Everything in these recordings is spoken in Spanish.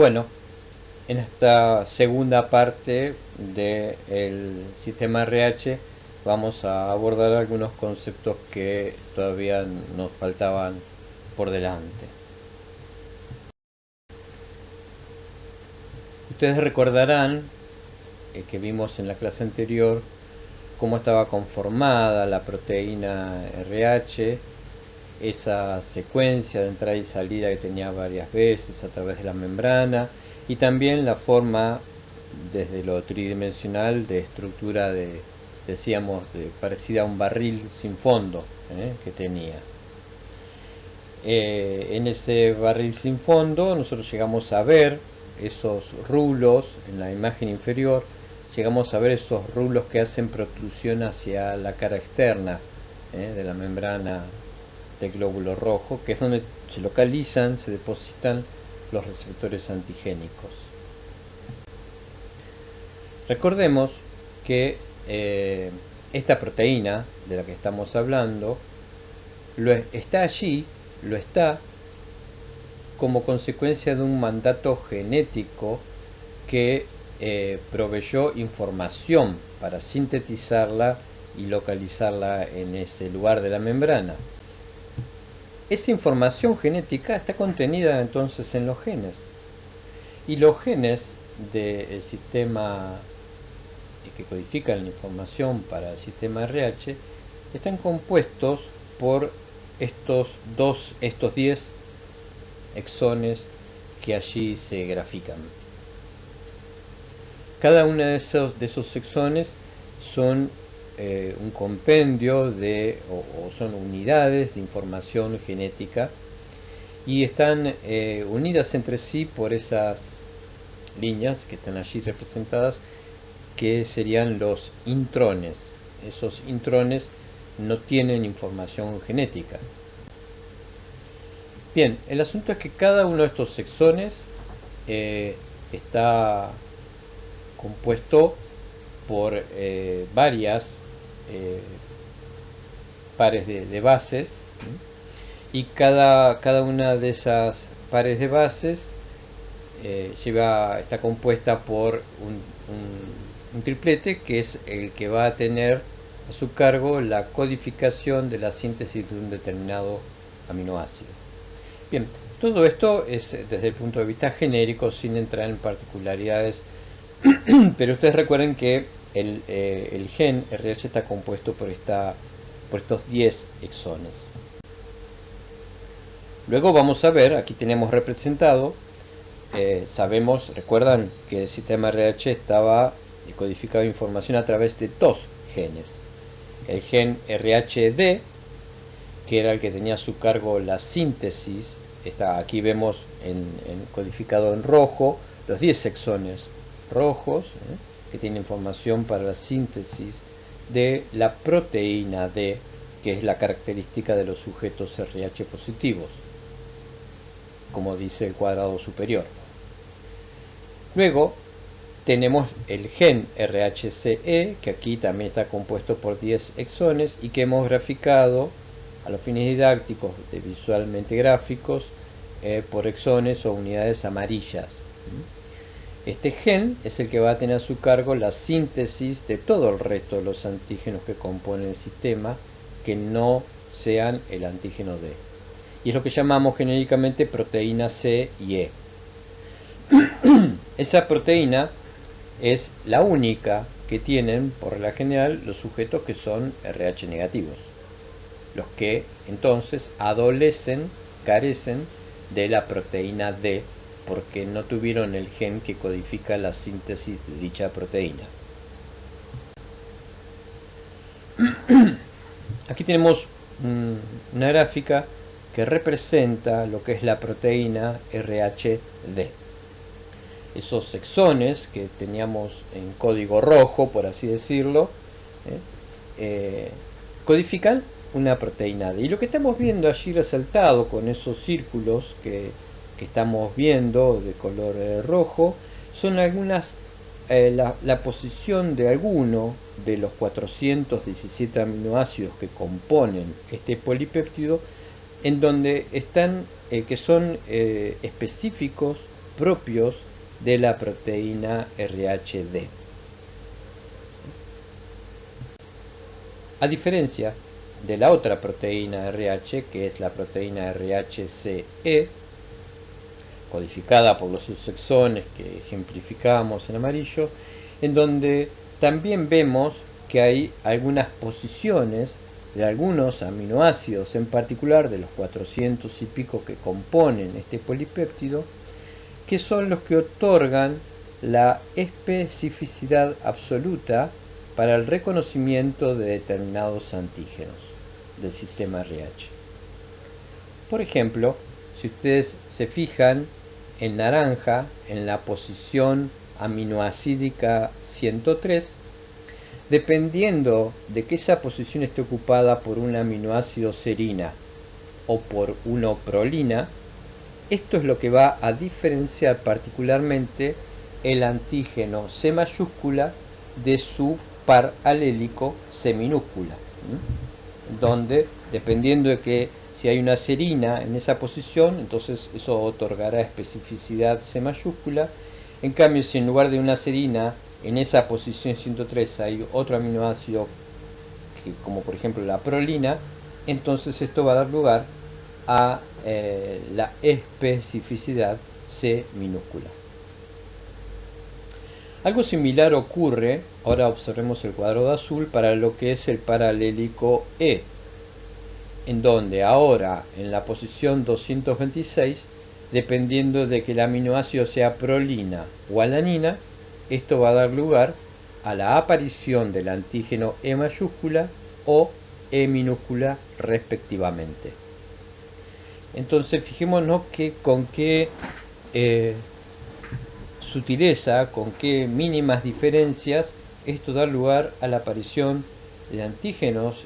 Bueno, en esta segunda parte del sistema RH vamos a abordar algunos conceptos que todavía nos faltaban por delante. Ustedes recordarán que vimos en la clase anterior cómo estaba conformada la proteína RH, esa secuencia de entrada y salida que tenía varias veces a través de la membrana, y también la forma desde lo tridimensional de estructura decíamos, parecida a un barril sin fondo que tenía. En ese barril sin fondo nosotros llegamos a ver esos rulos en la imagen inferior, llegamos a ver esos rulos que hacen protrusión hacia la cara externa de la membrana del glóbulo rojo, que es donde se localizan, se depositan los receptores antigénicos. Recordemos que esta proteína de la que estamos hablando está allí, lo está como consecuencia de un mandato genético que proveyó información para sintetizarla y localizarla en ese lugar de la membrana. Esa información genética está contenida entonces en los genes, y los genes del sistema que codifican la información para el sistema RH están compuestos por estos 10 exones que allí se grafican. Cada uno de esos exones son un compendio o son unidades de información genética, y están unidas entre sí por esas líneas que están allí representadas, que serían los intrones. Esos intrones no tienen información genética. Bien, el asunto es que cada uno de estos exones está compuesto por varias pares de bases, y cada una de esas pares de bases está compuesta por un triplete, que es el que va a tener a su cargo la codificación de la síntesis de un determinado aminoácido. Bien, todo esto es desde el punto de vista genérico, sin entrar en particularidades, pero ustedes recuerden que el gen RH está compuesto por estos 10 exones. Luego vamos a ver, aquí tenemos representado, recuerdan que el sistema RH estaba codificado información a través de 2 genes. El gen RHD, que era el que tenía a su cargo la síntesis, aquí vemos codificado en rojo los 10 exones rojos, que tienen información para la síntesis de la proteína D, que es la característica de los sujetos RH positivos, como dice el cuadrado superior. Luego tenemos el gen RHCE, que aquí también está compuesto por 10 exones y que hemos graficado a los fines didácticos, visualmente gráficos, por exones o unidades amarillas. Este gen es el que va a tener a su cargo la síntesis de todo el resto de los antígenos que componen el sistema, que no sean el antígeno D. Y es lo que llamamos genéricamente proteína C y E. Esa proteína es la única que tienen, por regla general, los sujetos que son RH negativos, los que entonces carecen de la proteína D, porque no tuvieron el gen que codifica la síntesis de dicha proteína. Aquí tenemos una gráfica que representa lo que es la proteína RHD. Esos exones que teníamos en código rojo, por así decirlo, codifican una proteína D. Y lo que estamos viendo allí resaltado con esos círculos que estamos viendo de color rojo, son la posición de alguno de los 417 aminoácidos que componen este polipéptido, en donde están, que son específicos propios de la proteína RHD. A diferencia de la otra proteína RH, que es la proteína RHCE, codificada por los subexones que ejemplificamos en amarillo, en donde también vemos que hay algunas posiciones de algunos aminoácidos, en particular de los 400 y pico que componen este polipéptido, que son los que otorgan la especificidad absoluta para el reconocimiento de determinados antígenos del sistema RH. Por ejemplo, si ustedes se fijan en naranja, en la posición aminoacídica 103, dependiendo de que esa posición esté ocupada por un aminoácido serina o por una prolina, esto es lo que va a diferenciar particularmente el antígeno C mayúscula de su par alélico C minúscula, donde dependiendo de que si hay una serina en esa posición, entonces eso otorgará especificidad C mayúscula. En cambio, si en lugar de una serina en esa posición 103 hay otro aminoácido, como por ejemplo la prolina, entonces esto va a dar lugar a la especificidad C minúscula. Algo similar ocurre, ahora observemos el cuadro de azul, para lo que es el paralélico E, en donde ahora en la posición 226, dependiendo de que el aminoácido sea prolina o alanina, esto va a dar lugar a la aparición del antígeno E mayúscula o E minúscula respectivamente. Entonces fijémonos que con qué sutileza, con qué mínimas diferencias esto da lugar a la aparición de antígenos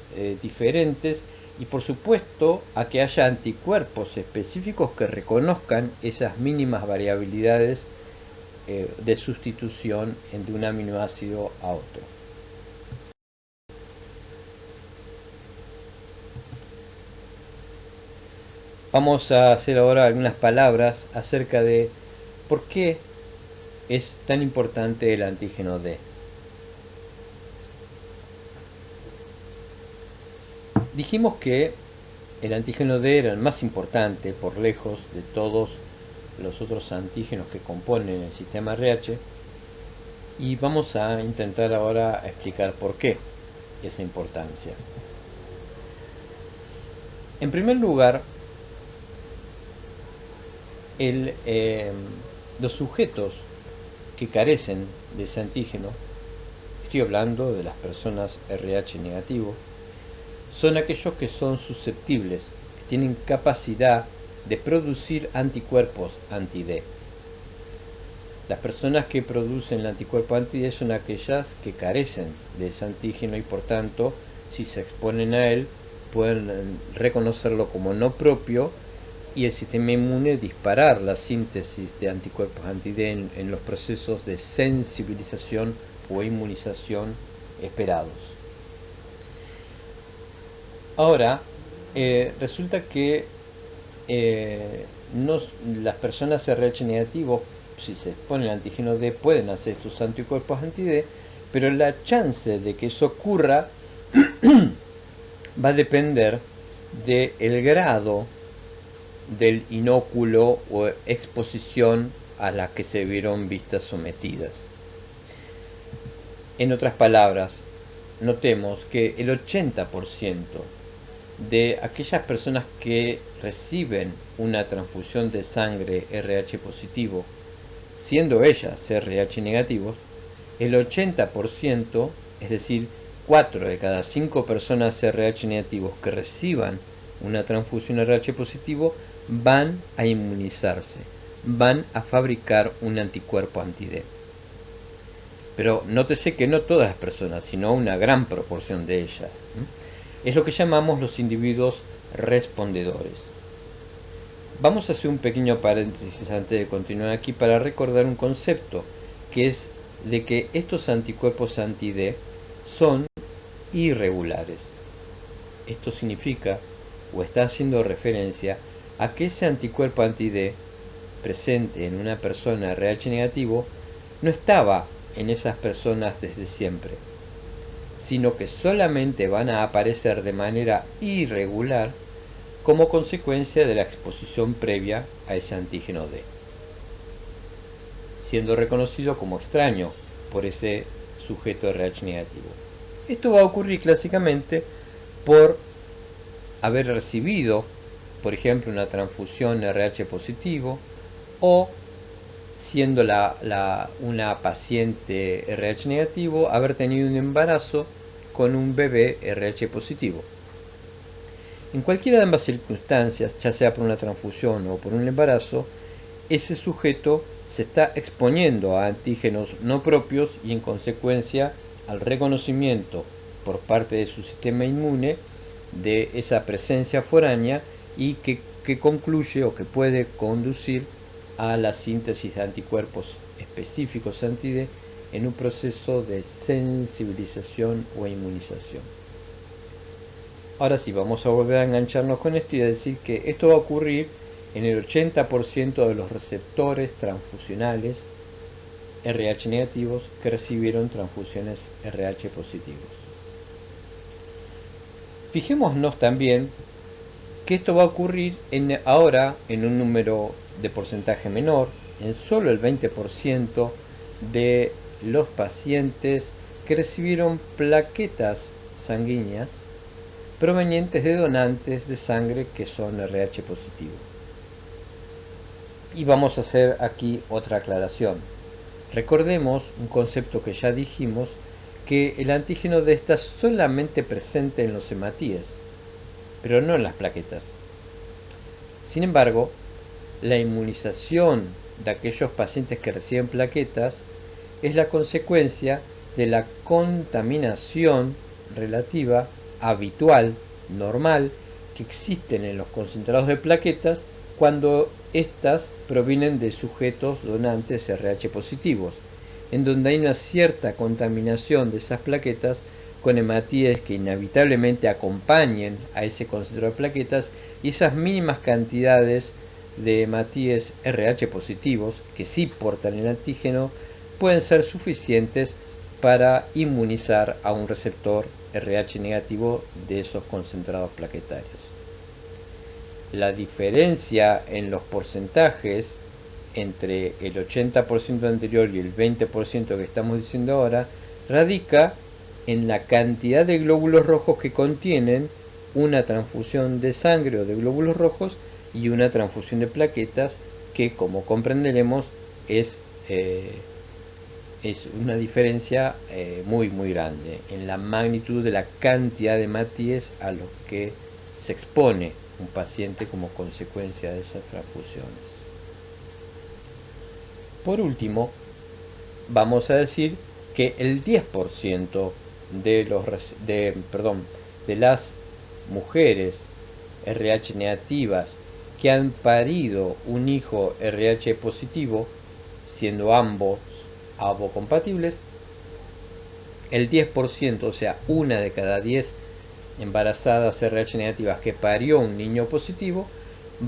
diferentes, y por supuesto a que haya anticuerpos específicos que reconozcan esas mínimas variabilidades de sustitución de un aminoácido a otro. Vamos a hacer ahora algunas palabras acerca de por qué es tan importante el antígeno D. Dijimos que el antígeno D era el más importante por lejos de todos los otros antígenos que componen el sistema RH, y vamos a intentar ahora explicar por qué esa importancia. En primer lugar, los sujetos que carecen de ese antígeno, estoy hablando de las personas RH negativo, son aquellos que son susceptibles, que tienen capacidad de producir anticuerpos anti-D. Las personas que producen el anticuerpo anti-D son aquellas que carecen de ese antígeno y por tanto, si se exponen a él, pueden reconocerlo como no propio y el sistema inmune disparar la síntesis de anticuerpos anti-D en los procesos de sensibilización o inmunización esperados. Ahora, resulta que las personas RH negativos, si se exponen al antígeno D, pueden hacer estos anticuerpos anti-D, pero la chance de que eso ocurra va a depender del grado del inóculo o exposición a la que se vieron vistas sometidas. En otras palabras, notemos que el 80% de aquellas personas que reciben una transfusión de sangre RH positivo, siendo ellas RH negativos, el 80%, es decir, 4 de cada 5 personas RH negativos que reciban una transfusión RH positivo, van a inmunizarse, van a fabricar un anticuerpo anti-D. Pero nótese que no todas las personas, sino una gran proporción de ellas. Es lo que llamamos los individuos respondedores. Vamos a hacer un pequeño paréntesis antes de continuar aquí para recordar un concepto, que es de que estos anticuerpos anti-D son irregulares. Esto significa, o está haciendo referencia, a que ese anticuerpo anti-D presente en una persona RH negativo no estaba en esas personas desde siempre, sino que solamente van a aparecer de manera irregular como consecuencia de la exposición previa a ese antígeno D, siendo reconocido como extraño por ese sujeto RH negativo. Esto va a ocurrir clásicamente por haber recibido, por ejemplo, una transfusión RH positivo, o siendo una paciente RH negativo, haber tenido un embarazo con un bebé RH positivo. En cualquiera de ambas circunstancias, ya sea por una transfusión o por un embarazo, ese sujeto se está exponiendo a antígenos no propios y en consecuencia al reconocimiento por parte de su sistema inmune de esa presencia foránea y que concluye o que puede conducir a la síntesis de anticuerpos específicos anti-D en un proceso de sensibilización o inmunización. Ahora sí, vamos a volver a engancharnos con esto y a decir que esto va a ocurrir en el 80% de los receptores transfusionales RH negativos que recibieron transfusiones RH positivos. Fijémonos también que esto va a ocurrir ahora en un número de porcentaje menor, en solo el 20% de los pacientes que recibieron plaquetas sanguíneas provenientes de donantes de sangre que son RH positivo. Y vamos a hacer aquí otra aclaración. Recordemos un concepto que ya dijimos, que el antígeno D está solamente presente en los hematíes, pero no en las plaquetas. Sin embargo, la inmunización de aquellos pacientes que reciben plaquetas es la consecuencia de la contaminación relativa, habitual, normal, que existen en los concentrados de plaquetas cuando éstas provienen de sujetos donantes RH positivos, en donde hay una cierta contaminación de esas plaquetas con hematíes que inevitablemente acompañen a ese concentrado de plaquetas, y esas mínimas cantidades de hematíes RH positivos que sí portan el antígeno pueden ser suficientes para inmunizar a un receptor RH negativo de esos concentrados plaquetarios. La diferencia en los porcentajes entre el 80% anterior y el 20% que estamos diciendo ahora radica en la cantidad de glóbulos rojos que contienen una transfusión de sangre o de glóbulos rojos y una transfusión de plaquetas, que, como comprenderemos, es una diferencia muy grande en la magnitud de la cantidad de hematíes a los que se expone un paciente como consecuencia de esas transfusiones. Por último, vamos a decir que el 10% de las mujeres RH negativas que han parido un hijo RH positivo, siendo ambos avocompatibles, el 10%, o sea, una de cada 10 embarazadas RH negativas que parió un niño positivo,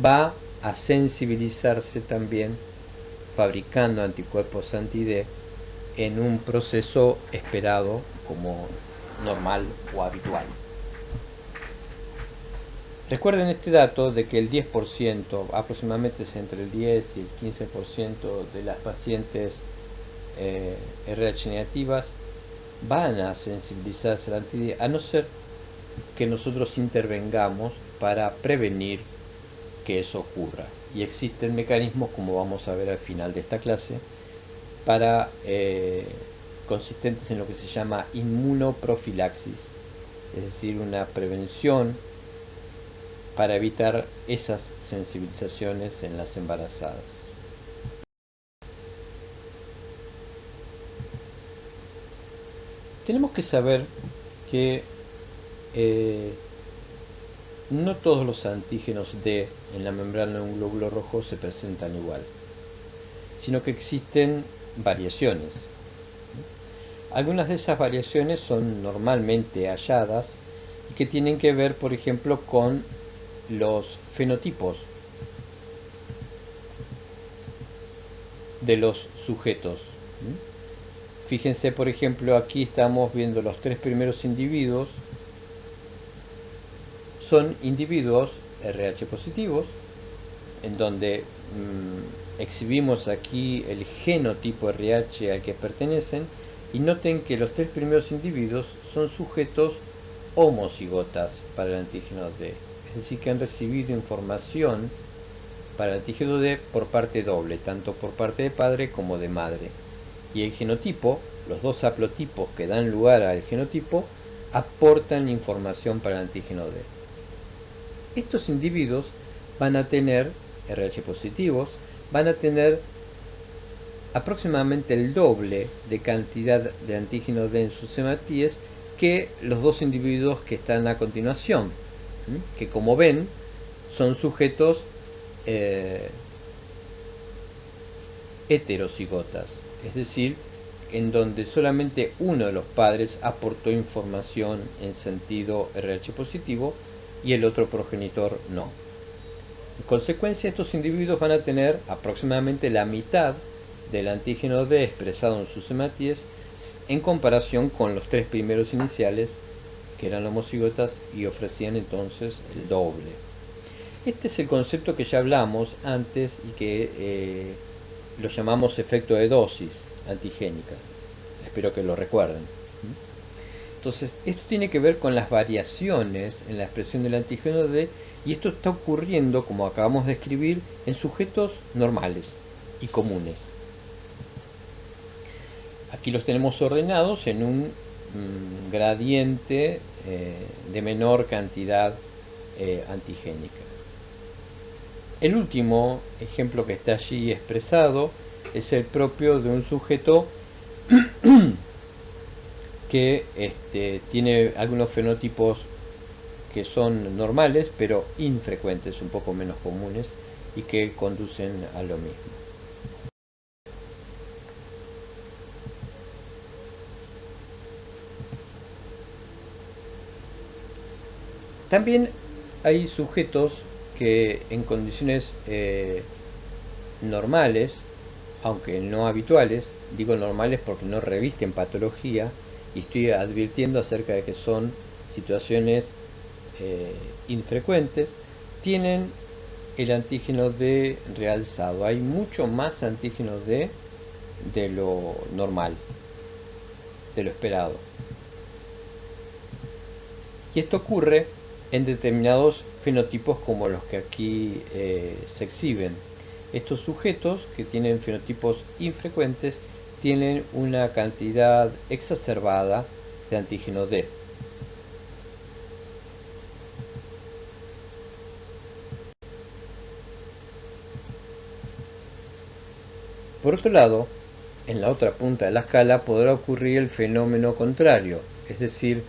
va a sensibilizarse también fabricando anticuerpos anti-D en un proceso esperado como normal o habitual. Recuerden este dato de que el 10%, aproximadamente es entre el 10 y el 15% de las pacientes RH negativas van a sensibilizarse al anti-D, a no ser que nosotros intervengamos para prevenir que eso ocurra. Y existen mecanismos, como vamos a ver al final de esta clase, para consistentes en lo que se llama inmunoprofilaxis, es decir, una prevención para evitar esas sensibilizaciones en las embarazadas. Tenemos que saber que no todos los antígenos D en la membrana de un glóbulo rojo se presentan igual, sino que existen variaciones. Algunas de esas variaciones son normalmente halladas y que tienen que ver, por ejemplo, con los fenotipos de los sujetos. Fíjense, por ejemplo, aquí estamos viendo los tres primeros individuos. Son individuos RH positivos, en donde exhibimos aquí el genotipo RH al que pertenecen, y noten que los tres primeros individuos son sujetos homocigotas para el antígeno D, es decir, que han recibido información para el antígeno D por parte doble, tanto por parte de padre como de madre. Y el genotipo, los dos haplotipos que dan lugar al genotipo, aportan información para el antígeno D. Estos individuos van a tener RH positivos, van a tener aproximadamente el doble de cantidad de antígeno D en sus hematíes que los dos individuos que están a continuación, que como ven son sujetos heterocigotas, es decir, en donde solamente uno de los padres aportó información en sentido RH positivo y el otro progenitor no. En consecuencia, estos individuos van a tener aproximadamente la mitad del antígeno D expresado en sus hematíes en comparación con los tres primeros iniciales, que eran homocigotas y ofrecían entonces el doble. Este es el concepto que ya hablamos antes y que lo llamamos efecto de dosis antigénica. Espero que lo recuerden. Entonces, esto tiene que ver con las variaciones en la expresión del antígeno D, y esto está ocurriendo, como acabamos de escribir, en sujetos normales y comunes. Aquí los tenemos ordenados en un gradiente de menor cantidad antigénica. El último ejemplo que está allí expresado es el propio de un sujeto que tiene algunos fenotipos que son normales pero infrecuentes, un poco menos comunes, y que conducen a lo mismo. También hay sujetos que en condiciones normales, aunque no habituales, digo normales porque no revisten patología, y estoy advirtiendo acerca de que son situaciones infrecuentes, tienen el antígeno D realzado. Hay mucho más antígeno D de lo normal, de lo esperado. Y esto ocurre en determinados fenotipos como los que aquí se exhiben. Estos sujetos que tienen fenotipos infrecuentes tienen una cantidad exacerbada de antígeno D. Por otro lado, en la otra punta de la escala podrá ocurrir el fenómeno contrario, es decir,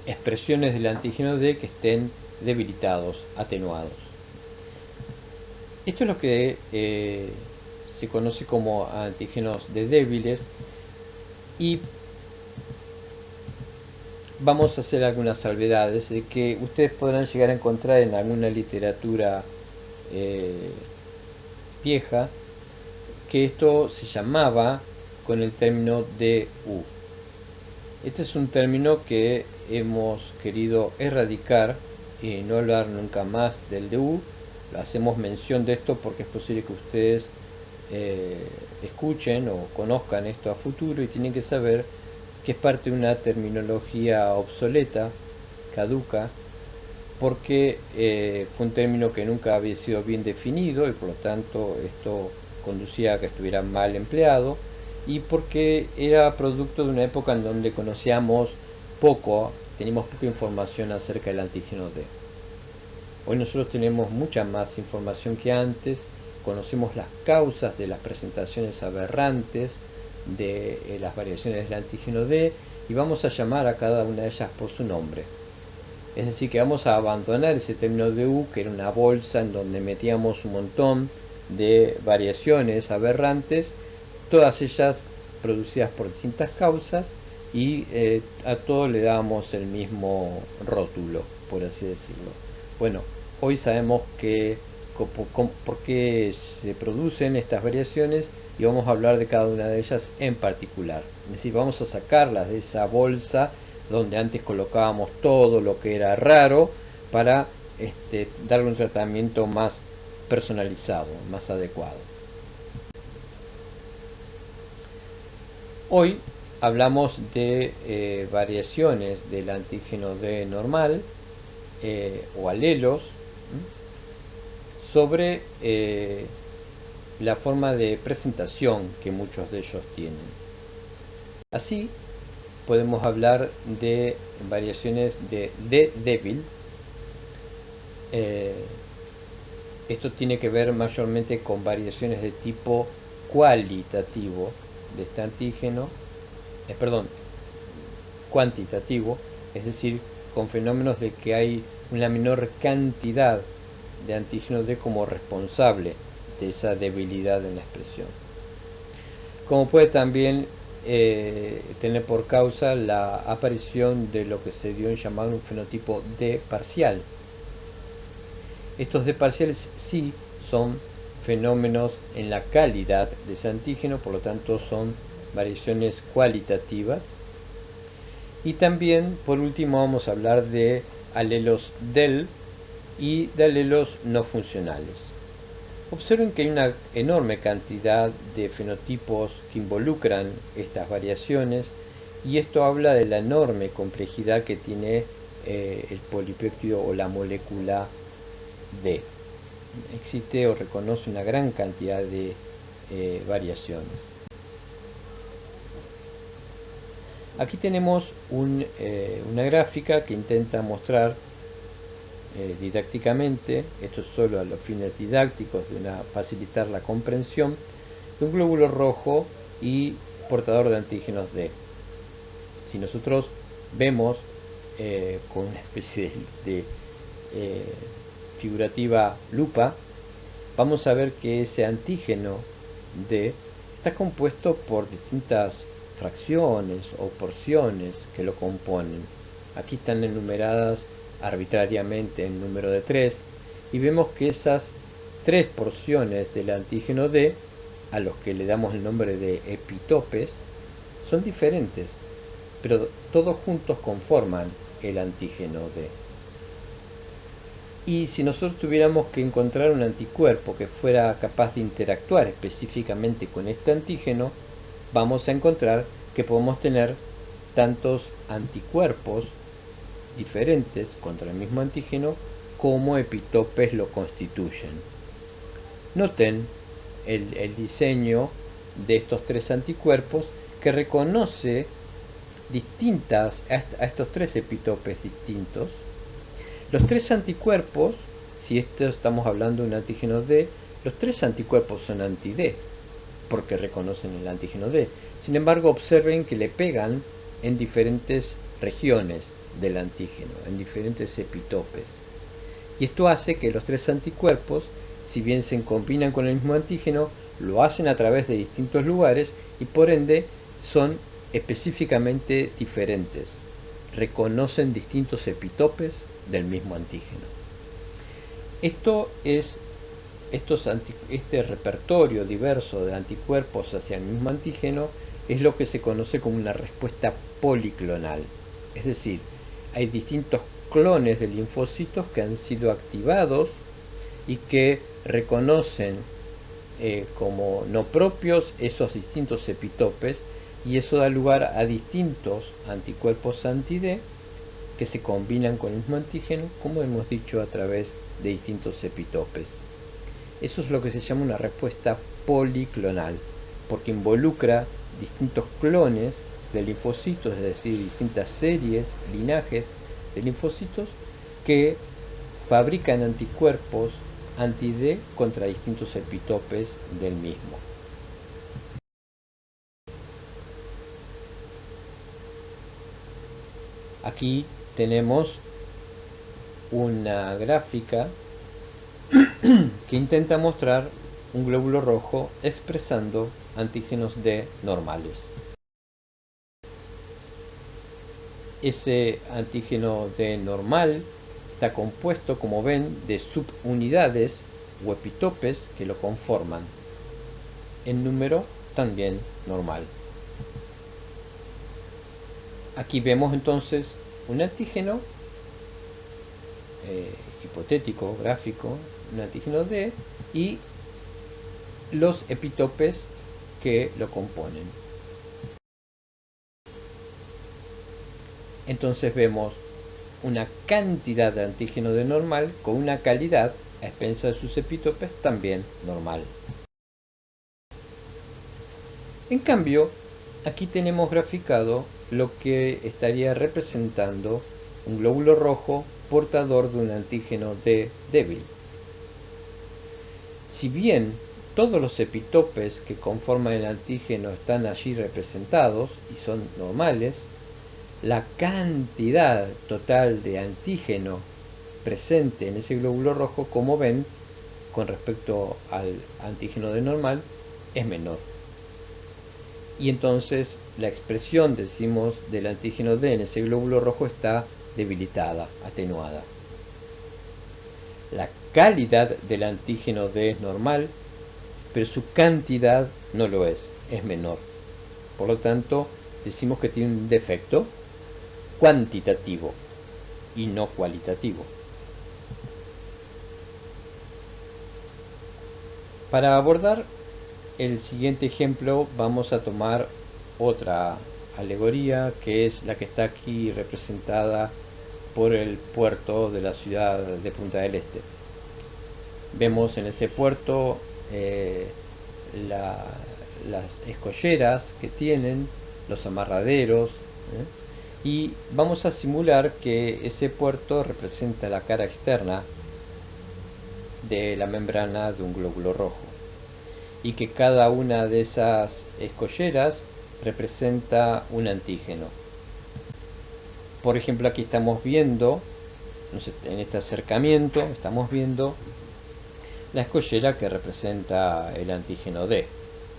expresiones del antígeno D que estén debilitados, atenuados. Esto es lo que se conoce como antígenos D débiles, y vamos a hacer algunas salvedades de que ustedes podrán llegar a encontrar en alguna literatura vieja que esto se llamaba con el término DU. Este es un término que hemos querido erradicar y no hablar nunca más del DU. Hacemos mención de esto porque es posible que ustedes escuchen o conozcan esto a futuro, y tienen que saber que es parte de una terminología obsoleta, caduca, porque fue un término que nunca había sido bien definido y por lo tanto esto conducía a que estuviera mal empleado, y porque era producto de una época en donde conocíamos poco, teníamos poca información acerca del antígeno D. Hoy nosotros tenemos mucha más información que antes, conocemos las causas de las presentaciones aberrantes de las variaciones del antígeno D, y vamos a llamar a cada una de ellas por su nombre. Es decir, que vamos a abandonar ese término DU, que era una bolsa en donde metíamos un montón de variaciones aberrantes, todas ellas producidas por distintas causas, y a todo le damos el mismo rótulo, por así decirlo. Bueno, hoy sabemos que por qué se producen estas variaciones, y vamos a hablar de cada una de ellas en particular. Es decir, vamos a sacarlas de esa bolsa donde antes colocábamos todo lo que era raro para darle un tratamiento más personalizado, más adecuado. Hoy hablamos de variaciones del antígeno D normal o alelos sobre la forma de presentación que muchos de ellos tienen. Así podemos hablar de variaciones de D débil. Esto tiene que ver mayormente con variaciones de tipo cualitativo de este antígeno, cuantitativo, es decir, con fenómenos de que hay una menor cantidad de antígeno D como responsable de esa debilidad en la expresión. Como puede también tener por causa la aparición de lo que se dio en llamar un fenotipo D parcial. Estos D parciales sí son fenómenos en la calidad de ese antígeno, por lo tanto son variaciones cualitativas. Y también, por último, vamos a hablar de alelos del y de alelos no funcionales. Observen que hay una enorme cantidad de fenotipos que involucran estas variaciones, y esto habla de la enorme complejidad que tiene el polipéptido o la molécula D. Existe o reconoce una gran cantidad de variaciones. Aquí tenemos una gráfica que intenta mostrar didácticamente, esto es solo a los fines didácticos de facilitar la comprensión, de un glóbulo rojo y portador de antígenos D. Si nosotros vemos con una especie de figurativa lupa, vamos a ver que ese antígeno D está compuesto por distintas fracciones o porciones que lo componen. Aquí están enumeradas arbitrariamente en número de 3, y vemos que esas 3 porciones del antígeno D, a los que le damos el nombre de epitopes, son diferentes, pero todos juntos conforman el antígeno D. Y si nosotros tuviéramos que encontrar un anticuerpo que fuera capaz de interactuar específicamente con este antígeno, vamos a encontrar que podemos tener tantos anticuerpos diferentes contra el mismo antígeno como epitopes lo constituyen. Noten el diseño de estos 3 anticuerpos, que reconoce a estos 3 epitopes distintos. Los 3 anticuerpos, si estamos hablando de un antígeno D, los 3 anticuerpos son anti-D, porque reconocen el antígeno D. Sin embargo, observen que le pegan en diferentes regiones del antígeno, en diferentes epitopes. Y esto hace que los 3 anticuerpos, si bien se combinan con el mismo antígeno, lo hacen a través de distintos lugares y por ende son específicamente diferentes. Reconocen distintos epitopes del mismo antígeno. Este repertorio diverso de anticuerpos hacia el mismo antígeno es lo que se conoce como una respuesta policlonal. Es decir, hay distintos clones de linfocitos que han sido activados y que reconocen como no propios esos distintos epitopes, y eso da lugar a distintos anticuerpos anti-D que se combinan con el mismo antígeno, como hemos dicho, a través de distintos epitopes. Eso es lo que se llama una respuesta policlonal, porque involucra distintos clones de linfocitos, es decir, distintas series, linajes de linfocitos que fabrican anticuerpos anti-D contra distintos epitopes del mismo. Aquí tenemos una gráfica que intenta mostrar un glóbulo rojo expresando antígenos D normales. Ese antígeno D normal está compuesto, como ven, de subunidades o epitopes que lo conforman, en número también normal. Aquí vemos entonces un antígeno hipotético, gráfico, un antígeno D, y los epitopes que lo componen. Entonces vemos una cantidad de antígeno D normal con una calidad a expensas de sus epitopes también normal. En cambio, aquí tenemos graficado lo que estaría representando un glóbulo rojo portador de un antígeno D débil. Si bien todos los epitopes que conforman el antígeno están allí representados y son normales, la cantidad total de antígeno presente en ese glóbulo rojo, como ven, con respecto al antígeno D normal, es menor. Y entonces la expresión, decimos, del antígeno D en ese glóbulo rojo está debilitada, atenuada. La calidad del antígeno D es normal, pero su cantidad no lo es menor. Por lo tanto, decimos que tiene un defecto cuantitativo y no cualitativo. Para abordar el siguiente ejemplo vamos a tomar otra alegoría, que es la que está aquí representada por el puerto de la ciudad de Punta del Este. Vemos en ese puerto las escolleras que tienen, los amarraderos, y vamos a simular que ese puerto representa la cara externa de la membrana de un glóbulo rojo, y que cada una de esas escolleras representa un antígeno. Por ejemplo, aquí estamos viendo, en este acercamiento, estamos viendo la escollera que representa el antígeno D,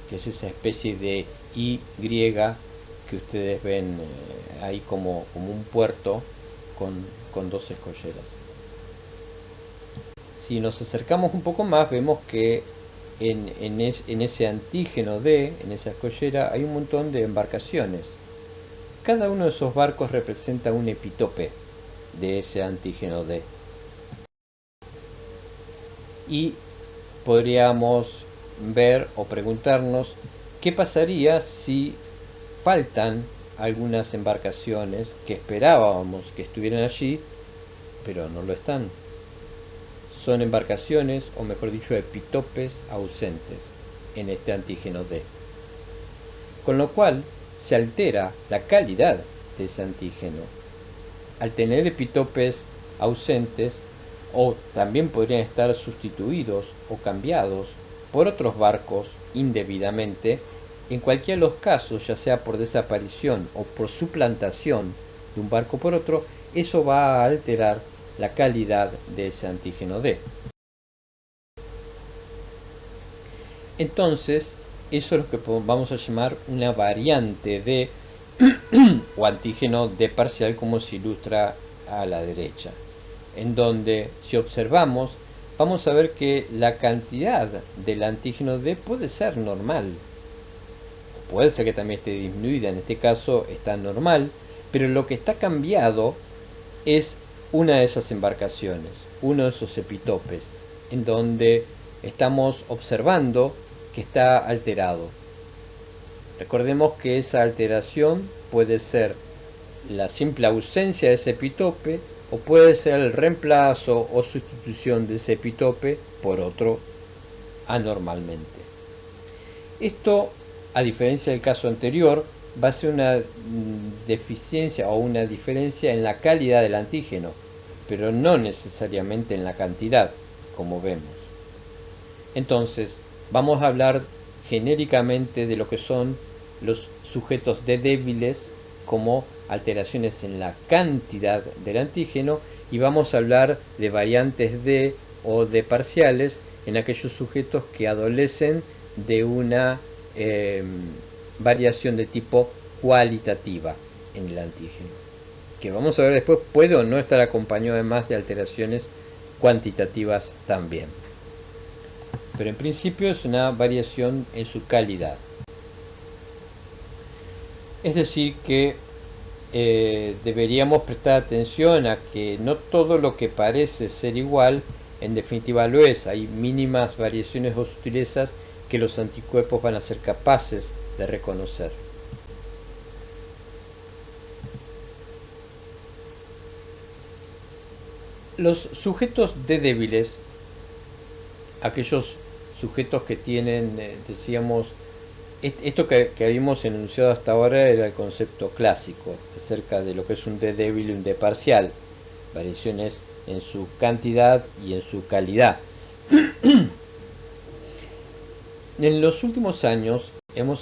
que es esa especie de Y que ustedes ven ahí como un puerto con dos escolleras. Si nos acercamos un poco más, vemos que en ese antígeno D, en esa escollera, hay un montón de embarcaciones. Cada uno de esos barcos representa un epitope de ese antígeno D. Y podríamos ver o preguntarnos qué pasaría si faltan algunas embarcaciones que esperábamos que estuvieran allí, pero no lo están. Son embarcaciones, o mejor dicho, epitopes ausentes en este antígeno D. Con lo cual se altera la calidad de ese antígeno. Al tener epitopes ausentes, o también podrían estar sustituidos o cambiados por otros barcos indebidamente, en cualquiera de los casos, ya sea por desaparición o por suplantación de un barco por otro, eso va a alterar la calidad de ese antígeno D. Entonces, eso es lo que vamos a llamar una variante D o antígeno D parcial, como se ilustra a la derecha, en donde, si observamos, vamos a ver que la cantidad del antígeno D puede ser normal, puede ser que también esté disminuida, en este caso está normal, pero lo que está cambiado es una de esas embarcaciones, uno de esos epitopes, en donde estamos observando que está alterado. Recordemos que esa alteración puede ser la simple ausencia de ese epitope, o puede ser el reemplazo o sustitución de ese epitope por otro anormalmente. Esto, a diferencia del caso anterior, va a ser una deficiencia o una diferencia en la calidad del antígeno, pero no necesariamente en la cantidad, como vemos. Entonces, vamos a hablar genéricamente de lo que son los sujetos D débiles como alteraciones en la cantidad del antígeno, y vamos a hablar de variantes D o D parciales en aquellos sujetos que adolecen de una variación de tipo cualitativa en el antígeno, que vamos a ver después puede o no estar acompañado además de alteraciones cuantitativas también. pero en principio es una variación en su calidad. Es decir que deberíamos prestar atención a que no todo lo que parece ser igual en definitiva lo es. Hay mínimas variaciones o sutilezas que los anticuerpos van a ser capaces de reconocer. Los sujetos D débiles, aquellos sujetos que tienen, decíamos, esto que habíamos enunciado hasta ahora era el concepto clásico acerca de lo que es un D débil y un D parcial, variaciones en su cantidad y en su calidad. En los últimos años hemos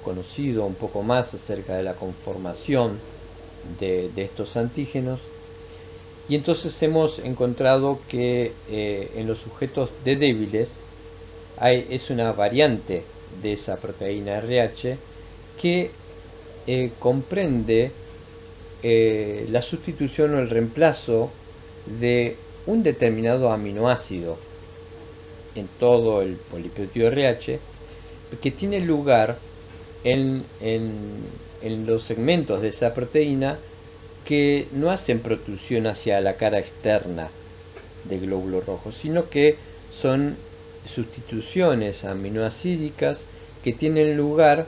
conocido un poco más acerca de la conformación de estos antígenos, y entonces hemos encontrado que en los sujetos D débiles es una variante de esa proteína RH que comprende la sustitución o el reemplazo de un determinado aminoácido en todo el polipéptido RH, que tiene lugar en los segmentos de esa proteína que no hacen protrusión hacia la cara externa del glóbulo rojo, sino que son sustituciones aminoácidicas que tienen lugar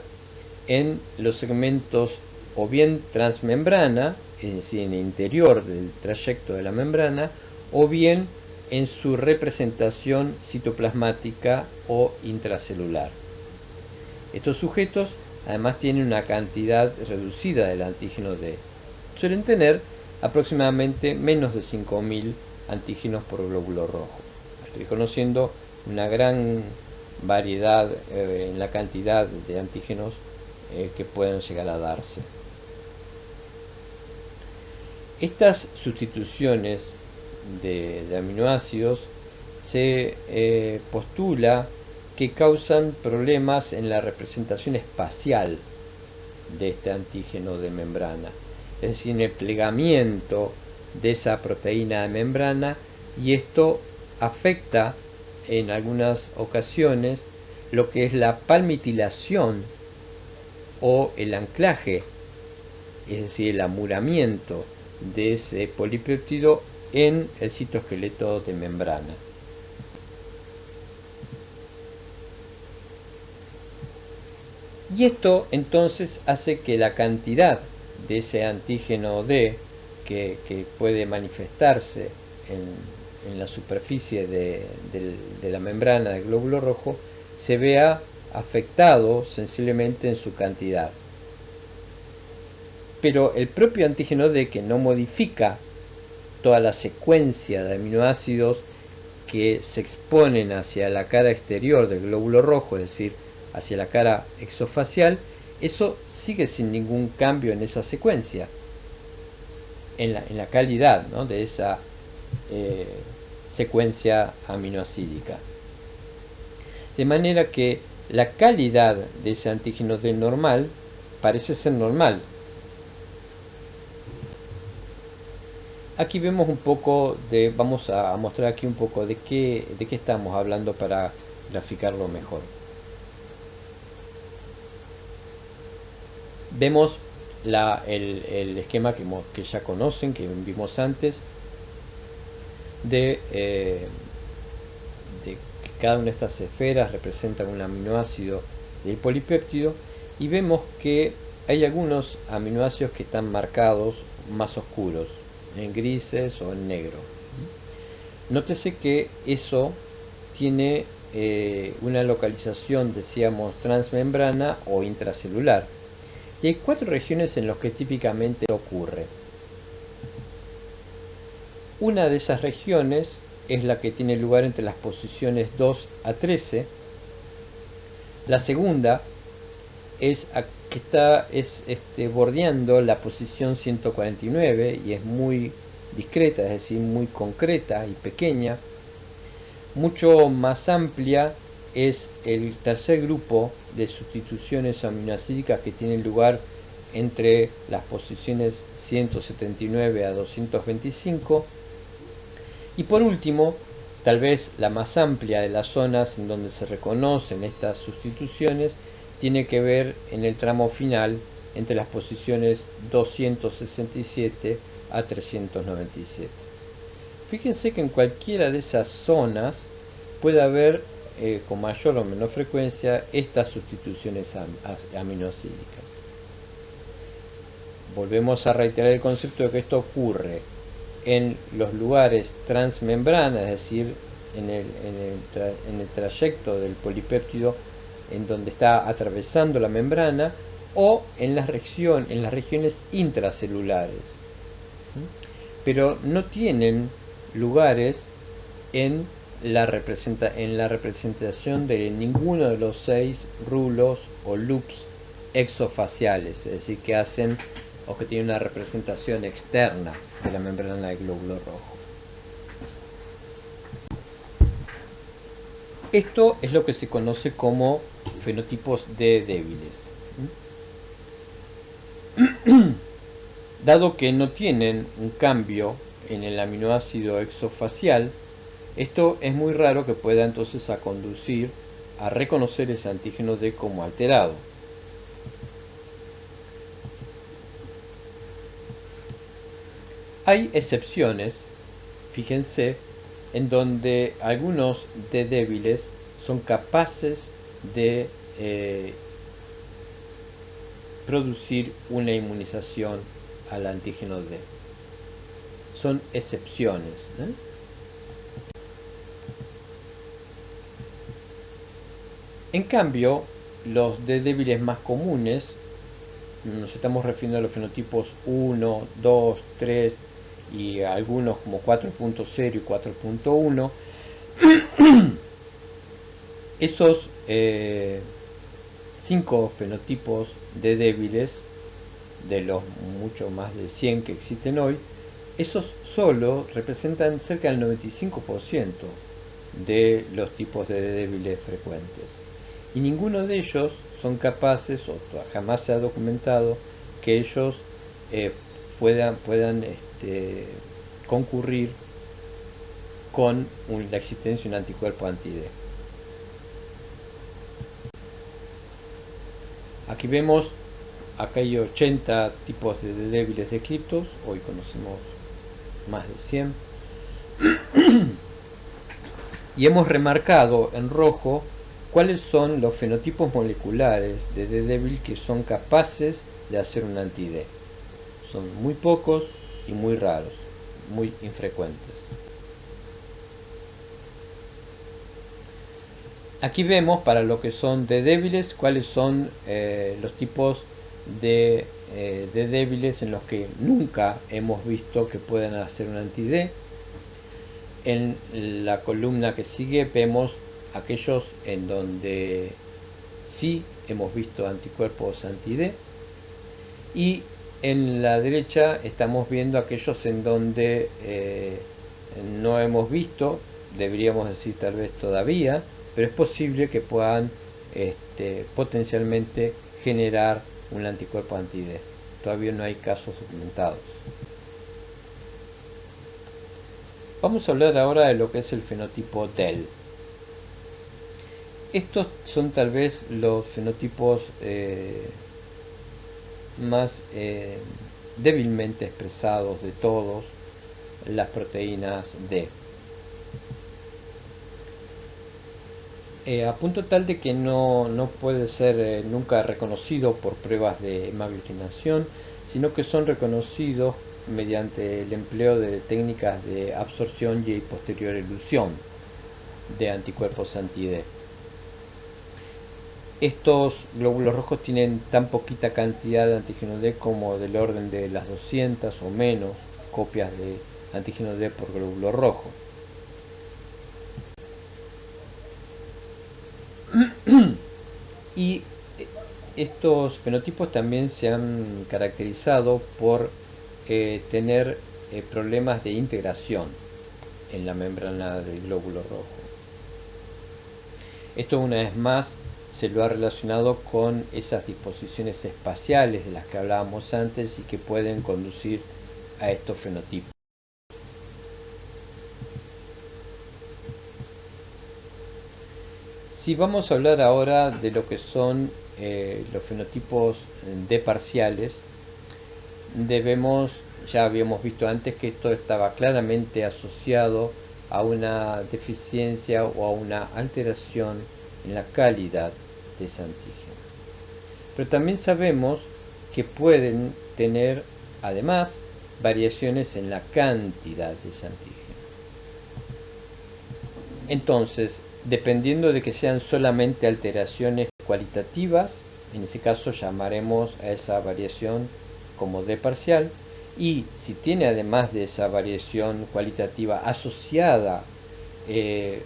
en los segmentos o bien transmembrana, es decir, en el interior del trayecto de la membrana, o bien en su representación citoplasmática o intracelular. Estos sujetos además tienen una cantidad reducida del antígeno D. Suelen tener aproximadamente menos de 5.000 antígenos por glóbulo rojo, reconociendo una gran variedad en la cantidad de antígenos que pueden llegar a darse. Estas sustituciones de aminoácidos se postula que causan problemas en la representación espacial de este antígeno de membrana, es decir, en el plegamiento de esa proteína de membrana, y esto afecta en algunas ocasiones lo que es la palmitilación o el anclaje, es decir, el amuramiento de ese polipéptido en el citoesqueleto de membrana. Y esto entonces hace que la cantidad de ese antígeno D que puede manifestarse en la superficie de la membrana del glóbulo rojo se vea afectado sensiblemente en su cantidad. Pero el propio antígeno D, que no modifica toda la secuencia de aminoácidos que se exponen hacia la cara exterior del glóbulo rojo, es decir, hacia la cara exofacial, eso sigue sin ningún cambio en esa secuencia, en la calidad, ¿no?, de esa secuencia aminoácidica. De manera que la calidad de ese antígeno D normal parece ser normal. Aquí vemos un poco vamos a mostrar aquí un poco de qué estamos hablando para graficarlo mejor. Vemos el esquema que ya conocen, que vimos antes, de que cada una de estas esferas representa un aminoácido del polipéptido, y vemos que hay algunos aminoácidos que están marcados más oscuros, en grises o en negro. Nótese que eso tiene una localización, decíamos, transmembrana o intracelular, y hay 4 regiones en las que típicamente ocurre. Una de esas regiones es la que tiene lugar entre las posiciones 2 a 13. La segunda es que está bordeando la posición 149 y es muy discreta, es decir, muy concreta y pequeña. Mucho más amplia es el tercer grupo de sustituciones aminoácidicas que tienen lugar entre las posiciones 179 a 225. Y por último, Tal vez la más amplia de las zonas en donde se reconocen estas sustituciones tiene que ver en el tramo final entre las posiciones 267 a 397. Fíjense que en cualquiera de esas zonas puede haber con mayor o menor frecuencia estas sustituciones aminoácidicas. Volvemos a reiterar el concepto de que esto ocurre en los lugares transmembrana, es decir, en el trayecto del polipéptido en donde está atravesando la membrana, o en las regiones intracelulares, pero no tienen lugares en la representación de ninguno de los 6 rulos o loops exofaciales, es decir, que hacen o que tienen una representación externa de la membrana del glóbulo rojo. Esto es lo que se conoce como fenotipos D débiles. Dado que no tienen un cambio en el aminoácido exofacial, esto es muy raro que pueda entonces conducir a reconocer ese antígeno D como alterado. Hay excepciones, fíjense, en donde algunos D débiles son capaces de producir una inmunización al antígeno D. Son excepciones, ¿eh? En cambio, los D débiles más comunes, nos estamos refiriendo a los fenotipos 1, 2, 3 y algunos como 4.0 y 4.1, esos 5 fenotipos D débiles, de los mucho más de 100 que existen hoy, esos solo representan cerca del 95% de los tipos de D débiles frecuentes. Y ninguno de ellos son capaces, o jamás se ha documentado, que ellos puedan concurrir con la existencia de un anticuerpo anti-D. Aquí vemos, acá hay 80 tipos de D débiles descritos, hoy conocemos más de 100. Y hemos remarcado en rojo cuáles son los fenotipos moleculares de D débil que son capaces de hacer un anti-D. Son muy pocos y muy raros, muy infrecuentes. Aquí vemos para lo que son D débiles cuáles son los tipos de D débiles en los que nunca hemos visto que puedan hacer un anti-D. En la columna que sigue vemos aquellos en donde sí hemos visto anticuerpos anti-D, y en la derecha estamos viendo aquellos en donde no hemos visto, deberíamos decir tal vez todavía, pero es posible que puedan potencialmente generar un anticuerpo anti-D. Todavía no hay casos documentados. Vamos a hablar ahora de lo que es el fenotipo DEL. Estos son tal vez los fenotipos más débilmente expresados de todos las proteínas D. A punto tal de que no puede ser nunca reconocido por pruebas de hemaglutinación, sino que son reconocidos mediante el empleo de técnicas de absorción y posterior elusión de anticuerpos anti-D. Estos glóbulos rojos tienen tan poquita cantidad de antígeno D como del orden de las 200 o menos copias de antígeno D por glóbulo rojo. Y estos fenotipos también se han caracterizado por tener problemas de integración en la membrana del glóbulo rojo. Esto una vez más se lo ha relacionado con esas disposiciones espaciales de las que hablábamos antes y que pueden conducir a estos fenotipos. Si vamos a hablar ahora de lo que son los fenotipos D parciales, ya habíamos visto antes que esto estaba claramente asociado a una deficiencia o a una alteración en la calidad de ese antígeno. Pero también sabemos que pueden tener además variaciones en la cantidad de ese antígeno. Entonces, dependiendo de que sean solamente alteraciones cualitativas, en ese caso llamaremos a esa variación como D parcial, y si tiene además de esa variación cualitativa asociada